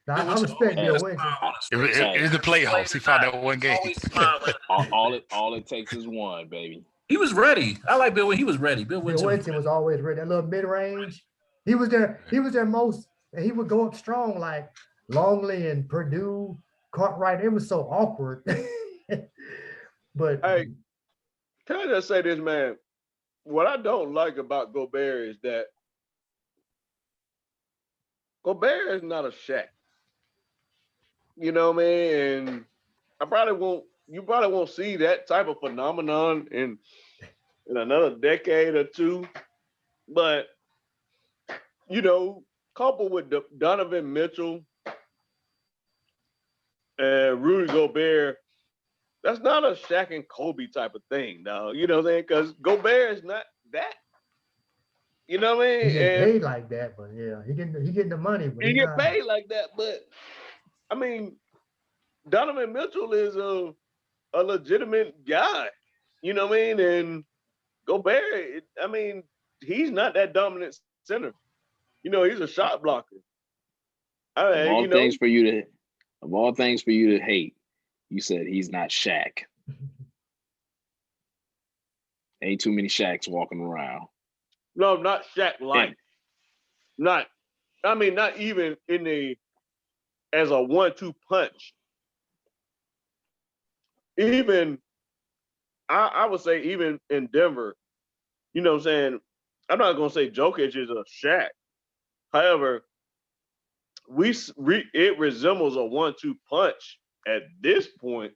Now, I respect Bill Winnington. It was the playoffs. He found that one game. All it takes is one, baby. He was ready. I like Bill. He was ready. Bill Bill Winston. Winnington was always ready. That little mid-range. He was their most, and he would go up strong like Longley and Purdue, Cartwright. It was so awkward. But Hey, can I just say this, man? What I don't like about Gobert is that Gobert is not a Shaq. You know what I mean? And you probably won't see that type of phenomenon in another decade or two. But, coupled with Donovan Mitchell and Rudy Gobert, that's not a Shaq and Kobe type of thing, dog. You know what I'm saying? Because Gobert is not that. You know what I mean? he get paid like that, but yeah, he getting the money. But He get paid like that, but I mean, Donovan Mitchell is a legitimate guy. You know what I mean? And Gobert, I mean, he's not that dominant center. He's a shot blocker. Of all things for you to hate, you said he's not Shaq. Ain't too many Shaqs walking around. No, not Shaq-like. Not even as a 1-2 punch. Even, I would say even in Denver, you know what I'm saying? I'm not going to say Jokic is a Shaq. However, it resembles a 1-2 punch at this point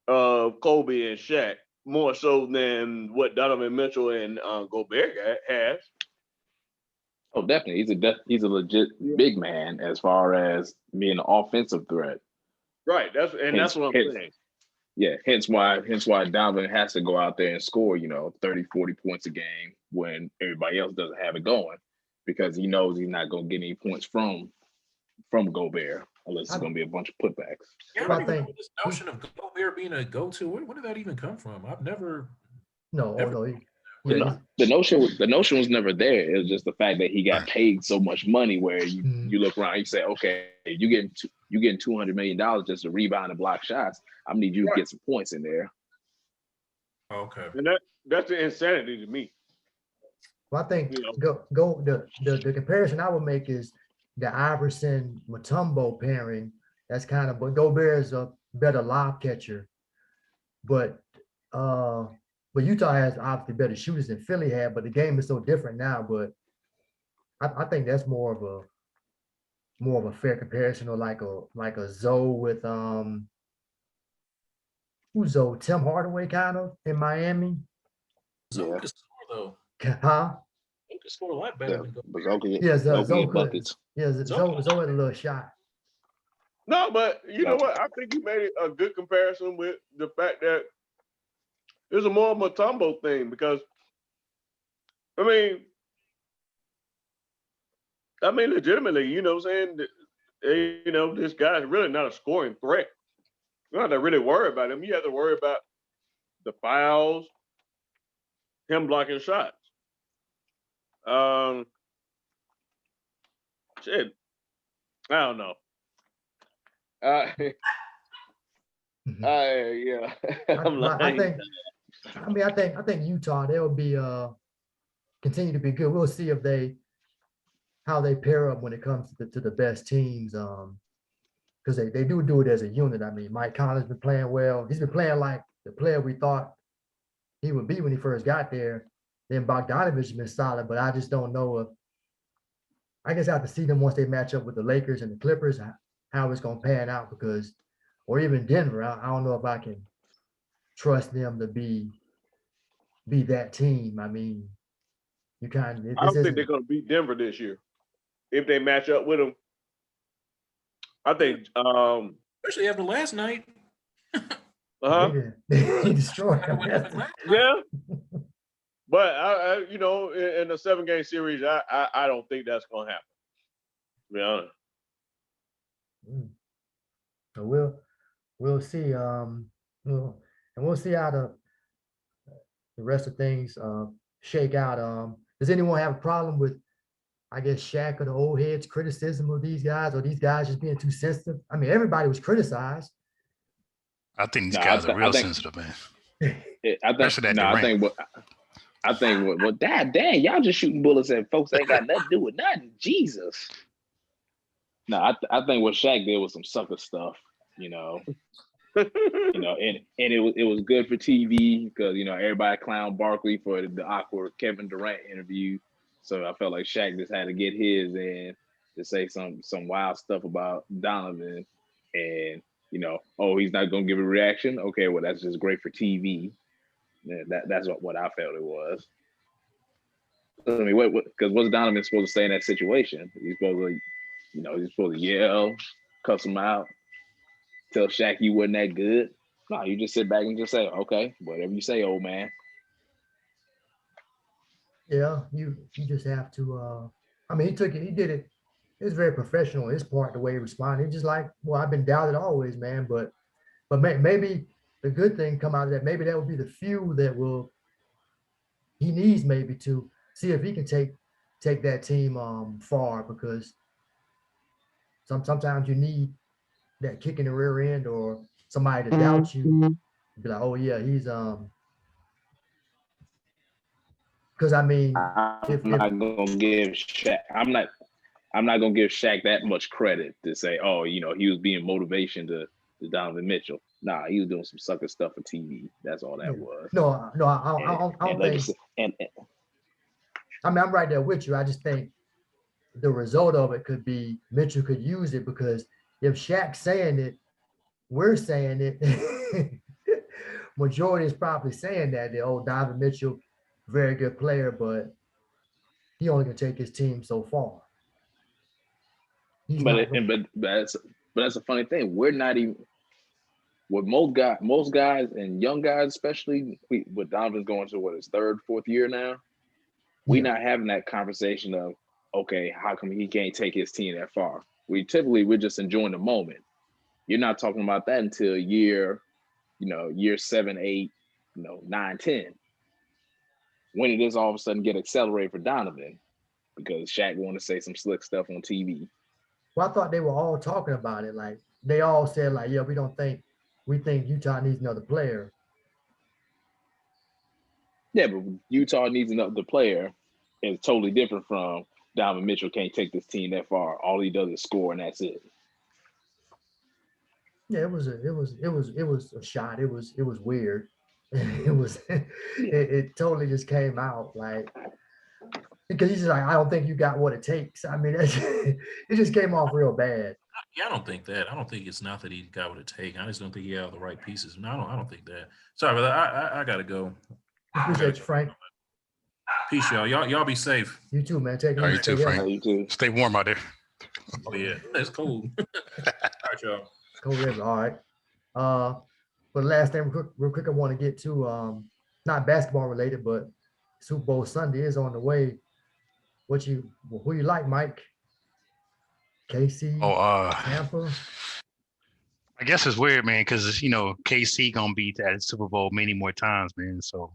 of Kobe and Shaq, more so than what Donovan Mitchell and Gobert has. Oh, definitely. He's a legit big man as far as being an offensive threat. Right. That's what I'm saying. Yeah, hence why Donovan has to go out there and score, 30, 40 points a game when everybody else doesn't have it going, because he knows he's not going to get any points from Gobert unless it's going to be a bunch of putbacks. Yeah, I don't even know this notion of Gobert being a go-to. Where did that even come from? I've never. No, never, no. The notion was never there. It was just the fact that he got paid so much money where you look around, you say, okay, you getting $200 million just to rebound and block shots. I need you to get some points in there. Okay. And that's the insanity to me. Well, I think the comparison I would make is the Iverson Mutombo pairing. That's kind of, but Gobert is a better lob catcher, but Utah has obviously better shooters than Philly had, but the game is so different now. But I think that's more of a fair comparison, or like a Zoe with who's Zoe? Tim Hardaway kind of in Miami. Zoe can score though. Huh? Zoe can score a lot better than But Zoe Zoe buckets. Yeah, Zoe had a little shot. No, but you know what? I think you made a good comparison with the fact that it's a more Mutombo thing, because I mean, legitimately, you know what I'm saying? This guy's really not a scoring threat. You don't have to really worry about him. You have to worry about the fouls, him blocking shots. Shit. I don't know. Yeah. I think Utah, they'll be continue to be good. We'll see how they pair up when it comes to the best teams. Because they do it as a unit. I mean, Mike Conley's been playing well. He's been playing like the player we thought he would be when he first got there. Then Bogdanovich's been solid, but I just don't know if, I guess I have to see them once they match up with the Lakers and the Clippers, how it's going to pan out, or even Denver. I don't know if I can trust them to be that team. I mean, I don't think they're going to beat Denver this year if they match up with them. I think, especially after last night. He destroyed them. Yeah, but I in a 7-game series, I don't think that's going to happen. To be honest. So we'll see. We'll see how the rest of things shake out. Does anyone have a problem with, I guess, Shaq or the old heads' criticism of these guys, or these guys just being too sensitive? I mean, everybody was criticized. I think these guys are real sensitive, man. Dang, y'all just shooting bullets at folks that ain't got nothing to do with nothing. Jesus. No, I think what Shaq did was some sucker stuff, and it was good for TV because everybody clowned Barkley for the awkward Kevin Durant interview. So I felt like Shaq just had to get his in to say some wild stuff about Donovan, and he's not gonna give a reaction. Okay, well that's just great for TV. Yeah, that's what I felt it was. I mean, because what's Donovan supposed to say in that situation? He's supposed to yell, cuss him out, tell Shaq you wasn't that good. No, you just sit back and just say, okay, whatever you say, old man. Yeah, you just have to. I mean, he did it. It was very professional on his part, the way he responded. He's just like, well, I've been doubted always, man. But maybe the good thing come out of that. Maybe that will be the fuel that he needs maybe to see if he can take that team far, because sometimes you need that kick in the rear end, or somebody to doubt you. Be like, oh yeah, he's because I mean, I'm not gonna give Shaq that much credit to say, oh, he was being motivation to Donovan Mitchell. Nah, he was doing some sucker stuff for TV. That's all that was. No, I don't think. I mean, I'm right there with you. I just think the result of it could be Mitchell could use it, because if Shaq's saying it, we're saying it. Majority is probably saying that the old Donovan Mitchell, very good player, but he only can take his team so far. But that's a funny thing. We're not even. with most guys and young guys, especially with Donovan's going to his third, fourth year now, we're not having that conversation of, okay, how come he can't take his team that far? We're just enjoying the moment. You're not talking about that until year 7, 8, 9, 10. When it is all of a sudden get accelerated for Donovan because Shaq wanted to say some slick stuff on TV. Well, I thought they were all talking about it. Like they all said, like, yeah, we think Utah needs another player. Yeah, but Utah needs another player is totally different from Donovan Mitchell can't take this team that far. All he does is score and that's it. Yeah, it was a shot. It was weird. It totally just came out like because he's just like, I don't think you got what it takes. I mean, it just came off real bad. Yeah, I don't think that. I don't think it's not that he got what it takes. I just don't think he had the right pieces. No, I don't think that. Sorry, brother. I gotta go. Appreciate you, Frank. Peace, y'all. Y'all be safe. You too, man. Take it All right, easy. you too, Stay Frank. healthy. You too. Stay warm out there. Oh yeah, it's cold. All right, y'all. Cold River. All right. But last thing, real quick, I want to get to not basketball related, but Super Bowl Sunday is on the way. Who you like, Mike? KC, Tampa. I guess it's weird, man, because KC gonna be at the Super Bowl many more times, man. So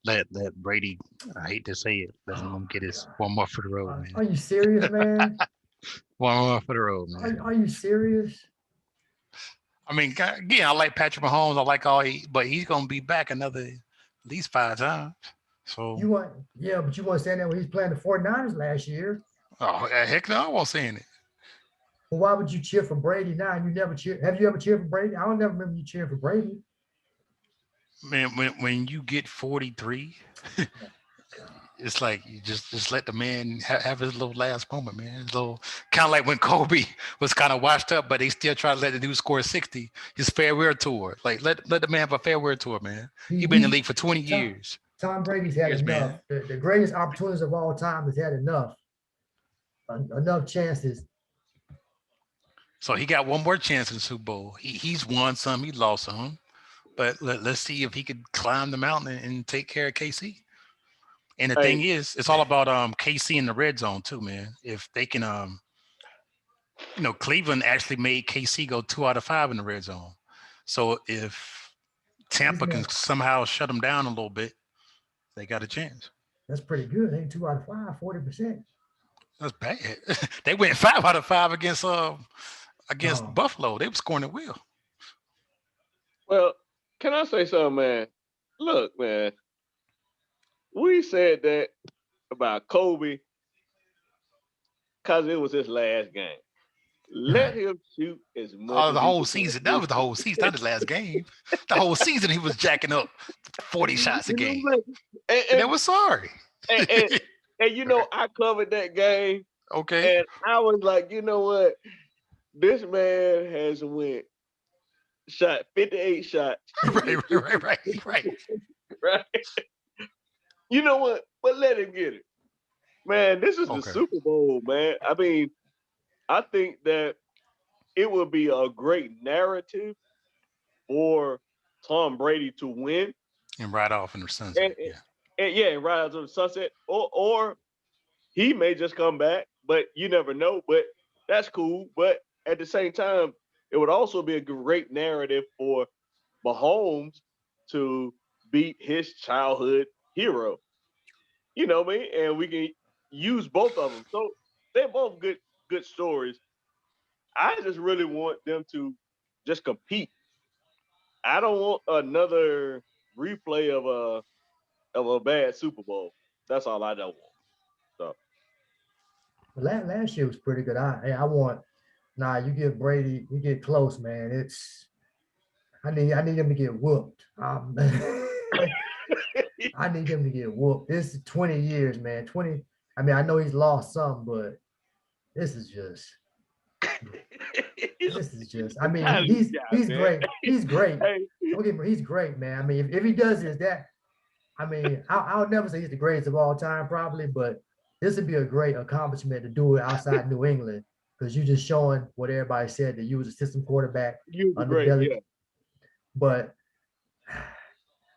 let Brady, I hate to say it, let him get his one more for the road, man. Are you serious, man? One more for the road, man. Are you serious? I mean, again, I like Patrick Mahomes. I like but he's gonna be back another at least 5 times. So but you want to stand there when he's playing the 49ers last year. oh heck no, I won't saying it. Well, why would you cheer for Brady now? You never cheer. Have you ever cheered for Brady? I don't never remember you cheering for Brady. Man, when you get 43, it's like you just let the man have his little last moment, man. His little kind of like when Kobe was kind of washed up, but they still try to let the dude score 60. His farewell tour, like let the man have a farewell tour, man. He's been in the league for 20 years. Tom Brady's had enough. The greatest opportunities of all time has had enough. Enough chances. So he got one more chance in the Super Bowl. He's won some, he lost some, but let's see if he could climb the mountain and take care of KC. And the thing is, it's all about KC in the red zone too, man. If they can, Cleveland actually made KC go 2 out of 5 in the red zone. So if Tampa can somehow shut them down a little bit, they got a chance. That's pretty good. Ain't 2 out of 5, 40%. That's bad. They went 5 out of 5 against Buffalo. They were scoring at will. Well, can I say something, man? Look, man, we said that about Kobe because it was his last game. Let him shoot as much. Oh, the whole season. That was the whole season, not his last game. The whole season he was jacking up 40 shots a game. And I was sorry. And I covered that game. Okay. And I was like, you know what? This man has shot 58 shots. Right. Right. You know what? But let him get it. Man, this is the Super Bowl, man. I mean, I think that it would be a great narrative for Tom Brady to win. And ride off in the sunset. And ride off in the sunset. Or he may just come back, but you never know. But that's cool. But at the same time, it would also be a great narrative for Mahomes to beat his childhood hero. You know what I mean? And we can use both of them. So they're both good stories. I just really want them to just compete. I don't want another replay of a bad Super Bowl. That's all I don't want. So last year was pretty good. You get Brady, you get close, man. I need him to get whooped. I need him to get whooped. This is 20 years, man. 20. I mean, I know he's lost some, but this is just. I mean, he's great. He's great. Don't get me, he's great, man. I mean, if he does this, I'll never say he's the greatest of all time, probably, but this would be a great accomplishment to do it outside New England because you're just showing what everybody said that you was a system quarterback. You was great, yeah. But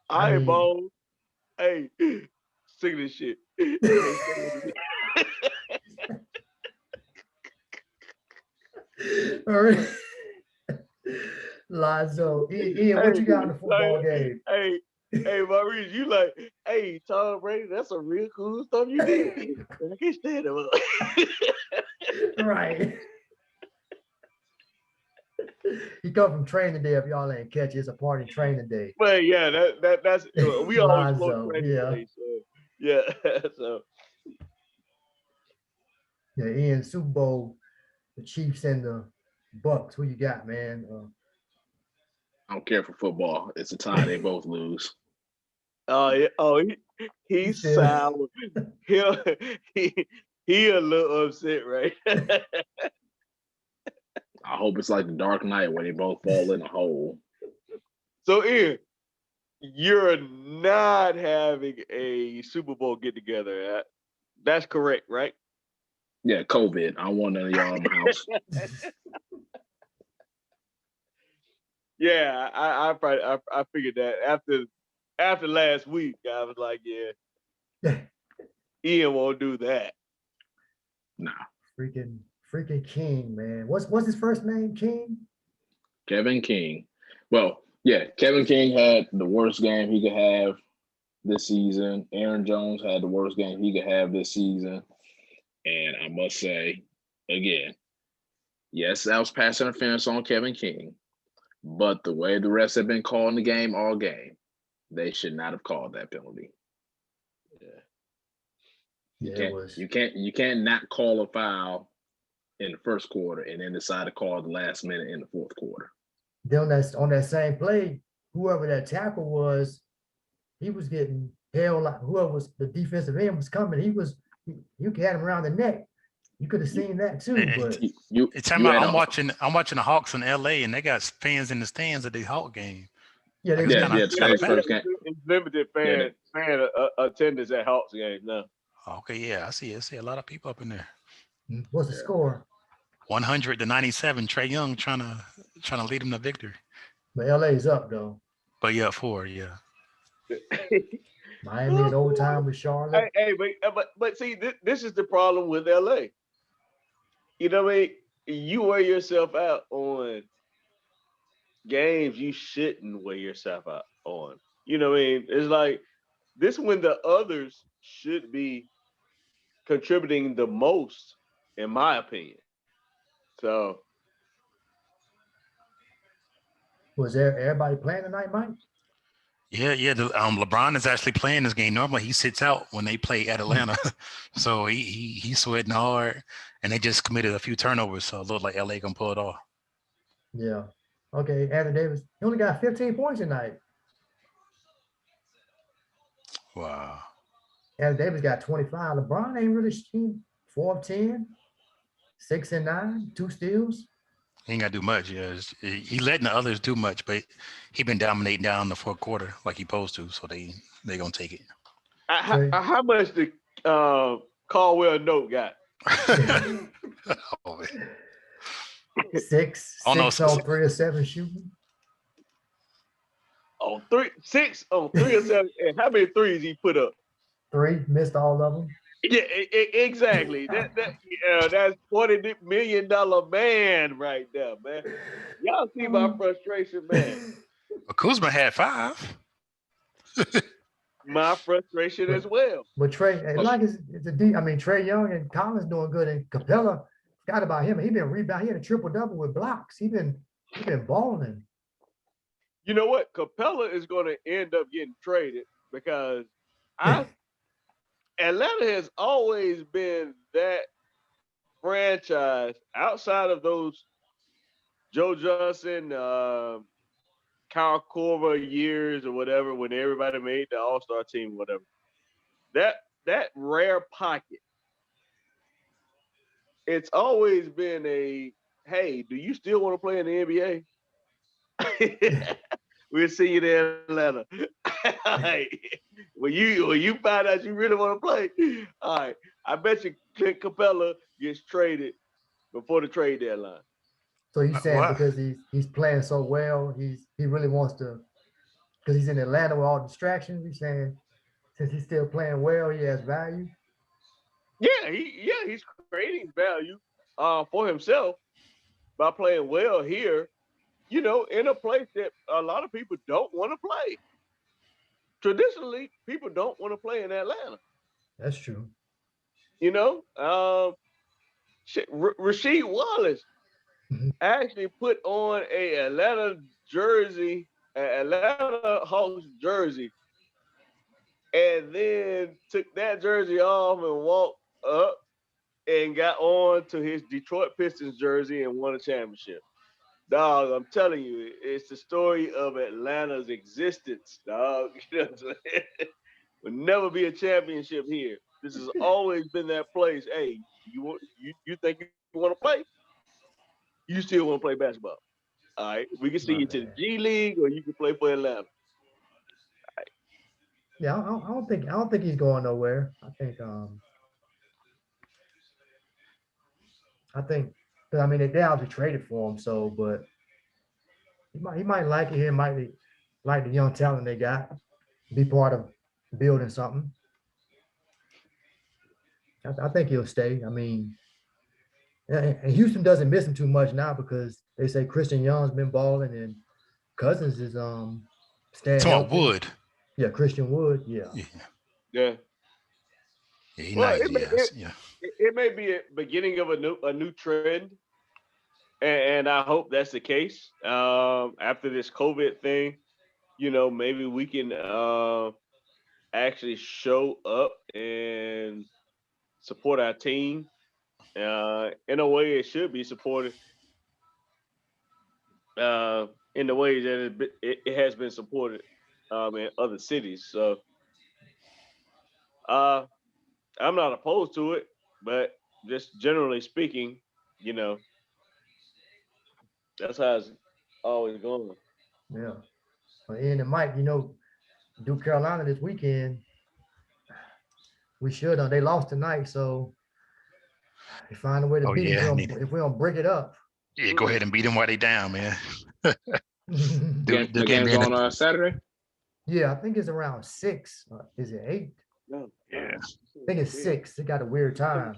I ain't mean, bold. Hey, sing this shit. all right. Lonzo, Ian, what you got in the football game? Hey, Maurice, you like, hey, Tom Brady, that's some real cool stuff you did. I can't stand him. Right. He come from training day. If y'all ain't catch it, it's a party training day. But yeah, that's we always smoke Lonzo, training yeah. day. So yeah, so Yeah, Ian, Super Bowl, the Chiefs and the Bucks. Who you got, man? I don't care for football. It's a tie. They both lose. yeah, he's still- sour. He a little upset, right? I hope it's like the Dark Knight where they both fall in a hole. So Ian, you're not having a Super Bowl get together. That's correct, right? Yeah, COVID. I don't want none of y'all in my house. Yeah, I figured that after last week, I was like, yeah, Ian won't do that. Nah. freaking King, man. What's his first name? King? Kevin King. Well, yeah, Kevin King had the worst game he could have this season. Aaron Jones had the worst game he could have this season. And I must say, again, yes, that was pass interference on Kevin King. But the way the refs have been calling the game all game, they should not have called that penalty. You can't not call a foul in the first quarter and then decide to call the last minute in the fourth quarter. Then on that same play, whoever that tackle was, he was getting held like whoever was the defensive end was coming. You had him around the neck. You could have seen that too. But it's time I'm watching the Hawks in LA and they got fans in the stands at the Hawk game. yeah, It's limited fan attendance at Hawks games now. Okay, yeah, I see a lot of people up in there. What's the score? 100-97. Trae Young trying to lead them to victory. But LA's up though. But yeah, 4, yeah. Miami in overtime with Charlotte. But see, this is the problem with LA. You know what I mean? You wear yourself out on games you shouldn't wear yourself out on. You know what I mean? It's like this when the others should be contributing the most, in my opinion. So Was there everybody playing tonight, Mike? Yeah. LeBron is actually playing this game. Normally he sits out when they play at Atlanta, so he's sweating hard, and they just committed a few turnovers, so it looked like LA gonna pull it off. Yeah. Okay, Anthony Davis. He only got 15 points tonight. Wow. Anthony Davis got 25. LeBron ain't really 4 of 10, 6 and 9, 2 steals. He ain't got to do much. Yeah, he letting the others do much, but he been dominating down the fourth quarter like he supposed to. So they gonna take it. How much did Caldwell Note got? Oh, man. 6 on 3 or 7 shooting. 6 on 3 or 7. And how many threes he put up? 3, missed all of them. Yeah, exactly. That's $40 million man right there, man. Y'all see my frustration, man. Kuzma had 5. My frustration as well. But Trae, like Trae Young and Collins doing good, and Capella, forgot about him. He been rebounding. He had a triple-double with blocks. He been balling. You know what? Capella is going to end up getting traded because Atlanta has always been that franchise outside of those Joe Johnson, Kyle Korver years or whatever, when everybody made the All-Star team or whatever. That rare pocket. It's always been hey, do you still want to play in the NBA? We'll see you there in Atlanta. When you find out you really want to play, all right. I bet you Clint Capella gets traded before the trade deadline. So he's saying Why? because he's playing so well, he really wants to, because he's in Atlanta with all distractions. He's saying since he's still playing well, he has value. He's creating value for himself by playing well here, in a place that a lot of people don't want to play. Traditionally, people don't want to play in Atlanta. That's true. Rasheed Wallace Mhm. actually put on a Atlanta jersey, an Atlanta Hawks jersey, and then took that jersey off and walked up and got on to his Detroit Pistons jersey and won a championship. Dog, I'm telling you, it's the story of Atlanta's existence, dog. You know what I'm saying? Will never be a championship here. This has always been that place. Hey, you think you want to play? You still want to play basketball. All right. We can see My you to the man. G League or you can play for Atlanta. Yeah, I don't think he's going nowhere. I think, because I mean they obviously traded for him, so but he might like it here, might be, like the young talent they got, be part of building something. I think he'll stay. I mean, and Houston doesn't miss him too much now because they say Christian Young's been balling and Cousins is staying Come on, healthy. Wood. Yeah, Christian Wood. Yeah. Yeah, Yeah. yeah, he Well, nice. Yes, yeah. it may be a beginning of a new trend, and I hope that's the case. After this COVID thing, maybe we can actually show up and support our team in a way it should be supported, in the way that it has been supported in other cities. So I'm not opposed to it, but just generally speaking, you know, that's how it's always going. Yeah. But Ian and Mike, Duke Carolina this weekend, we should have. They lost tonight, so they find a way to Oh beat them yeah, if we don't break it up. yeah. Go ahead and beat them while they down, man. Game, The the game game's in on Saturday. Yeah, I think it's around 6. Is it 8? Yeah. I think it's 6. It got a weird time.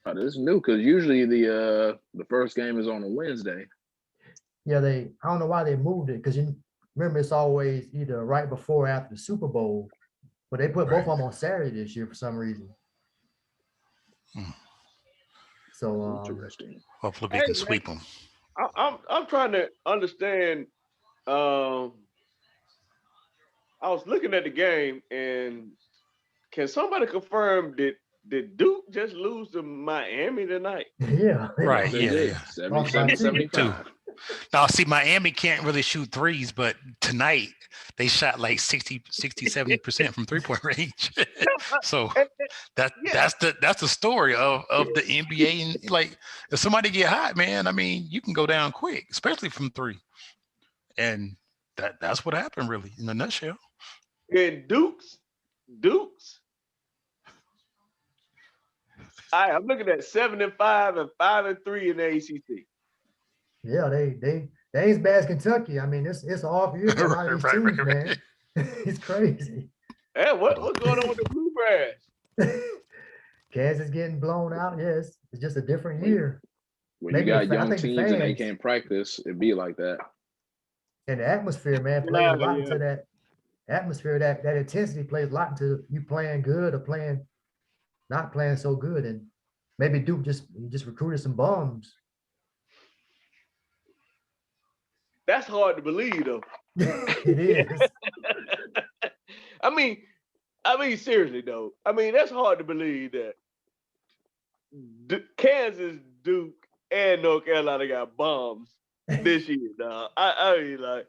Oh, this is new because usually the first game is on a Wednesday. Yeah, I don't know why they moved it because you remember it's always either right before or after the Super Bowl, but they put both of them on Saturday this year for some reason. Hmm. So Interesting. Hopefully we Hey, can man, sweep them. I'm trying to understand. I was looking at the game, and can somebody confirm did Duke just lose to Miami tonight? yeah, Right. They Yeah. did. Yeah. 77-75. Now, see, Miami can't really shoot threes, but tonight they shot like 60, 70% from 3-point range. So Yeah. that's the story of the NBA. And like, if somebody get hot, man, I mean, you can go down quick, especially from 3. And that's what happened, really, in a nutshell. And Dukes. I'm looking at 7-5 and 5-3 in the ACC. yeah, they ain't as bad as Kentucky. I mean, it's an off year for a lot of these teams, man. It's crazy. Hey, what's going on with the Blue Grass? Kansas getting blown out. Yes, it's just a different year. When Maybe you got I young think the teams and they fans can't practice, it be like that. and the atmosphere, man, plays a lot Yeah. into that atmosphere. That intensity plays a lot into you playing good or not playing so good. And maybe Duke just recruited some bums. That's hard to believe, though. It is. I mean, seriously though. I mean, that's hard to believe that Kansas, Duke, and North Carolina got bombs this year, dog. I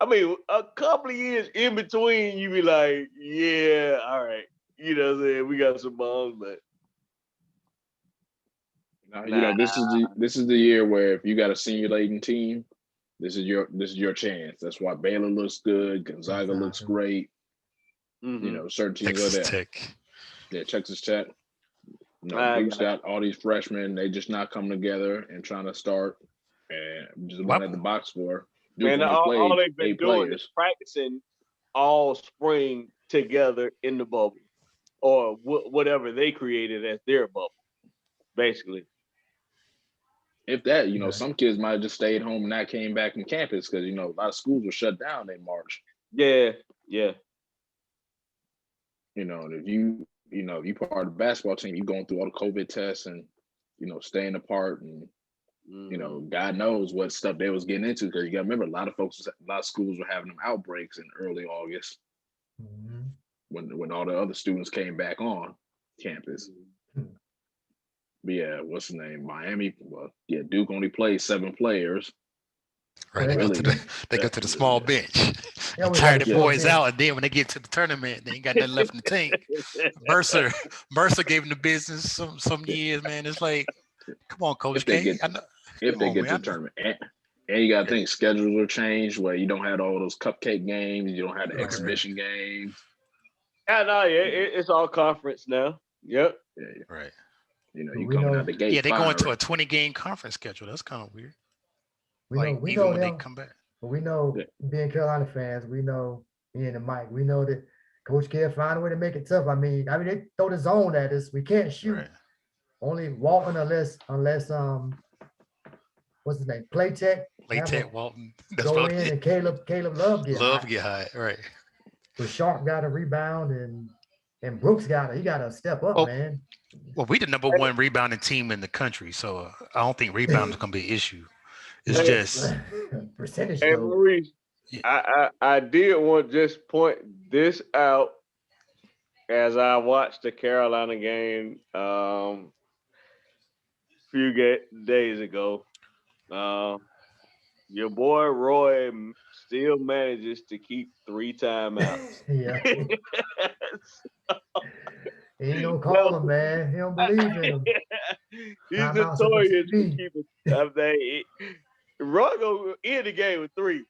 mean, a couple of years in between, you be like, yeah, all right, you know what I'm saying? We got some bombs, but This is the year where if you got a senior laden team, this is your chance. That's why Baylor looks good, Gonzaga looks Exactly. great. mm-hmm. Certain teams Texas are there. Tech. Yeah, Texas Tech. I Duke's got all these freshmen. They just not coming together and trying to start. And I'm just looking at the box score. Duke Man, only all played they've been 8 doing players. is practicing all spring together in the bubble, or whatever they created as their bubble, basically. If that, Yeah. some kids might have just stayed home and not came back on campus because, a lot of schools were shut down in March. Yeah. And if you part of the basketball team, you going through all the COVID tests and, staying apart and, God knows what stuff they was getting into because you got to remember a lot of schools were having them outbreaks in early August Mhm. when all the other students came back on campus. But yeah, what's the name? Miami. Well, yeah, Duke only played 7 players. Right, they go to the small bench. Yeah, And we tire got the a small boys bench. out, and then when they get to the tournament, they ain't got nothing left in the tank. Mercer gave him the business some years, man. It's like, come on, Coach If they K. get I know. if Come they on, get to man. the tournament. And you got to think schedules will change where you don't have all those cupcake games. You don't have the Right. exhibition games. It's all conference now. Yep. Yeah. Right. You coming out the gate. Yeah, they going to firing. a 20-game conference schedule. That's kind of weird. We Like, know even when them, they come back. but we know, being Carolina fans, we know Ian and Mike, we know that Coach K find a way to make it tough. I mean, they throw the zone at us. We can't shoot. Right. Only Walton unless what's his name? Playtech. Laytech Walton. That's Go what in and Caleb Love get hot. get high. Right. But Sharp got a rebound and Brooks he got to step up, man. Well, we the number 1 rebounding team in the country, so I don't think rebound is going to be an issue. It's just percentage. Hey, though. Maurice, Yeah. I did want to just point this out as I watched the Carolina game few days ago. Your boy Roy still manages to keep 3 timeouts. Yeah. He ain't gonna call him, man. He don't believe in him. He's Timeouts are for notorious for TV. keeping. Roy go end the game with 3.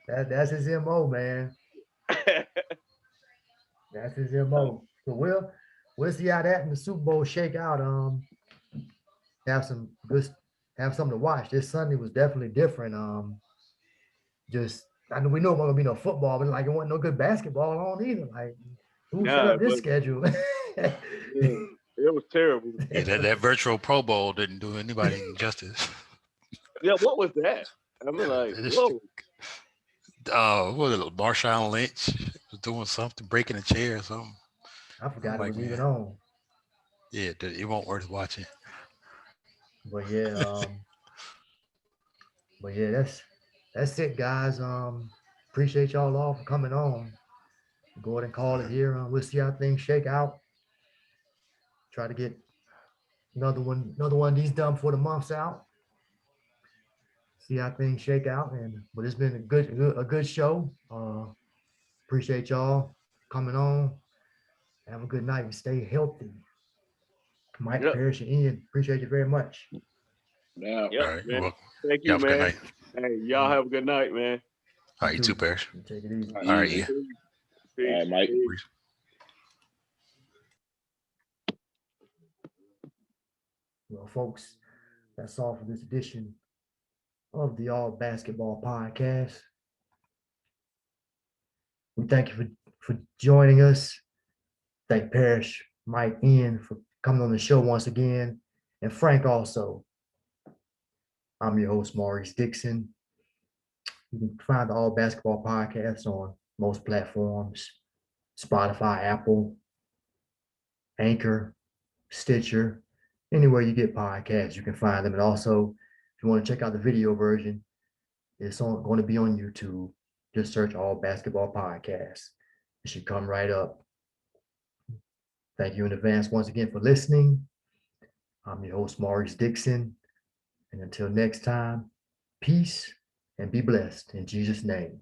That's his MO, man. That's his MO. So we'll see how that in the Super Bowl shake out. Have something to watch. This Sunday was definitely different. I know we know it wasn't gonna be no football, but like it wasn't no good basketball on either. Like who set up this schedule? It was terrible. Yeah, that virtual Pro Bowl didn't do anybody any justice. Yeah, what was that? I mean, like, whoa. What was it? Marshawn Lynch was doing something, breaking a chair or something. I forgot it was even on. Yeah, it won't worth watching. But yeah, that's it, guys. Appreciate y'all all for coming on. Go ahead and call it here. We'll see how things shake out. Try to get another one of these done before the month's out. See how things shake out. But it's been a good show. Appreciate y'all coming on. Have a good night and stay healthy. Mike, Parrish, and Ian, appreciate you very much. Yeah. Yep, All right, man. well, Thank you, have a good man. night. Hey, y'all have a good night, man. All right, you too, Parrish. Take it easy. All right, Ian. Peace. All right, Mike. Peace. Well, folks, that's all for this edition of the All Basketball Podcast. We thank you for joining us. Thank Parrish, Mike, Ian for coming on the show once again, and Frank also. I'm your host, Maurice Dixon. You can find the All Basketball Podcast on most platforms: Spotify, Apple, Anchor, Stitcher, anywhere you get podcasts, you can find them. And also, if you want to check out the video version, it's going to be on YouTube. Just search All Basketball Podcasts. It should come right up. Thank you in advance once again for listening. I'm your host, Maurice Dixon. And until next time, peace and be blessed in Jesus' name.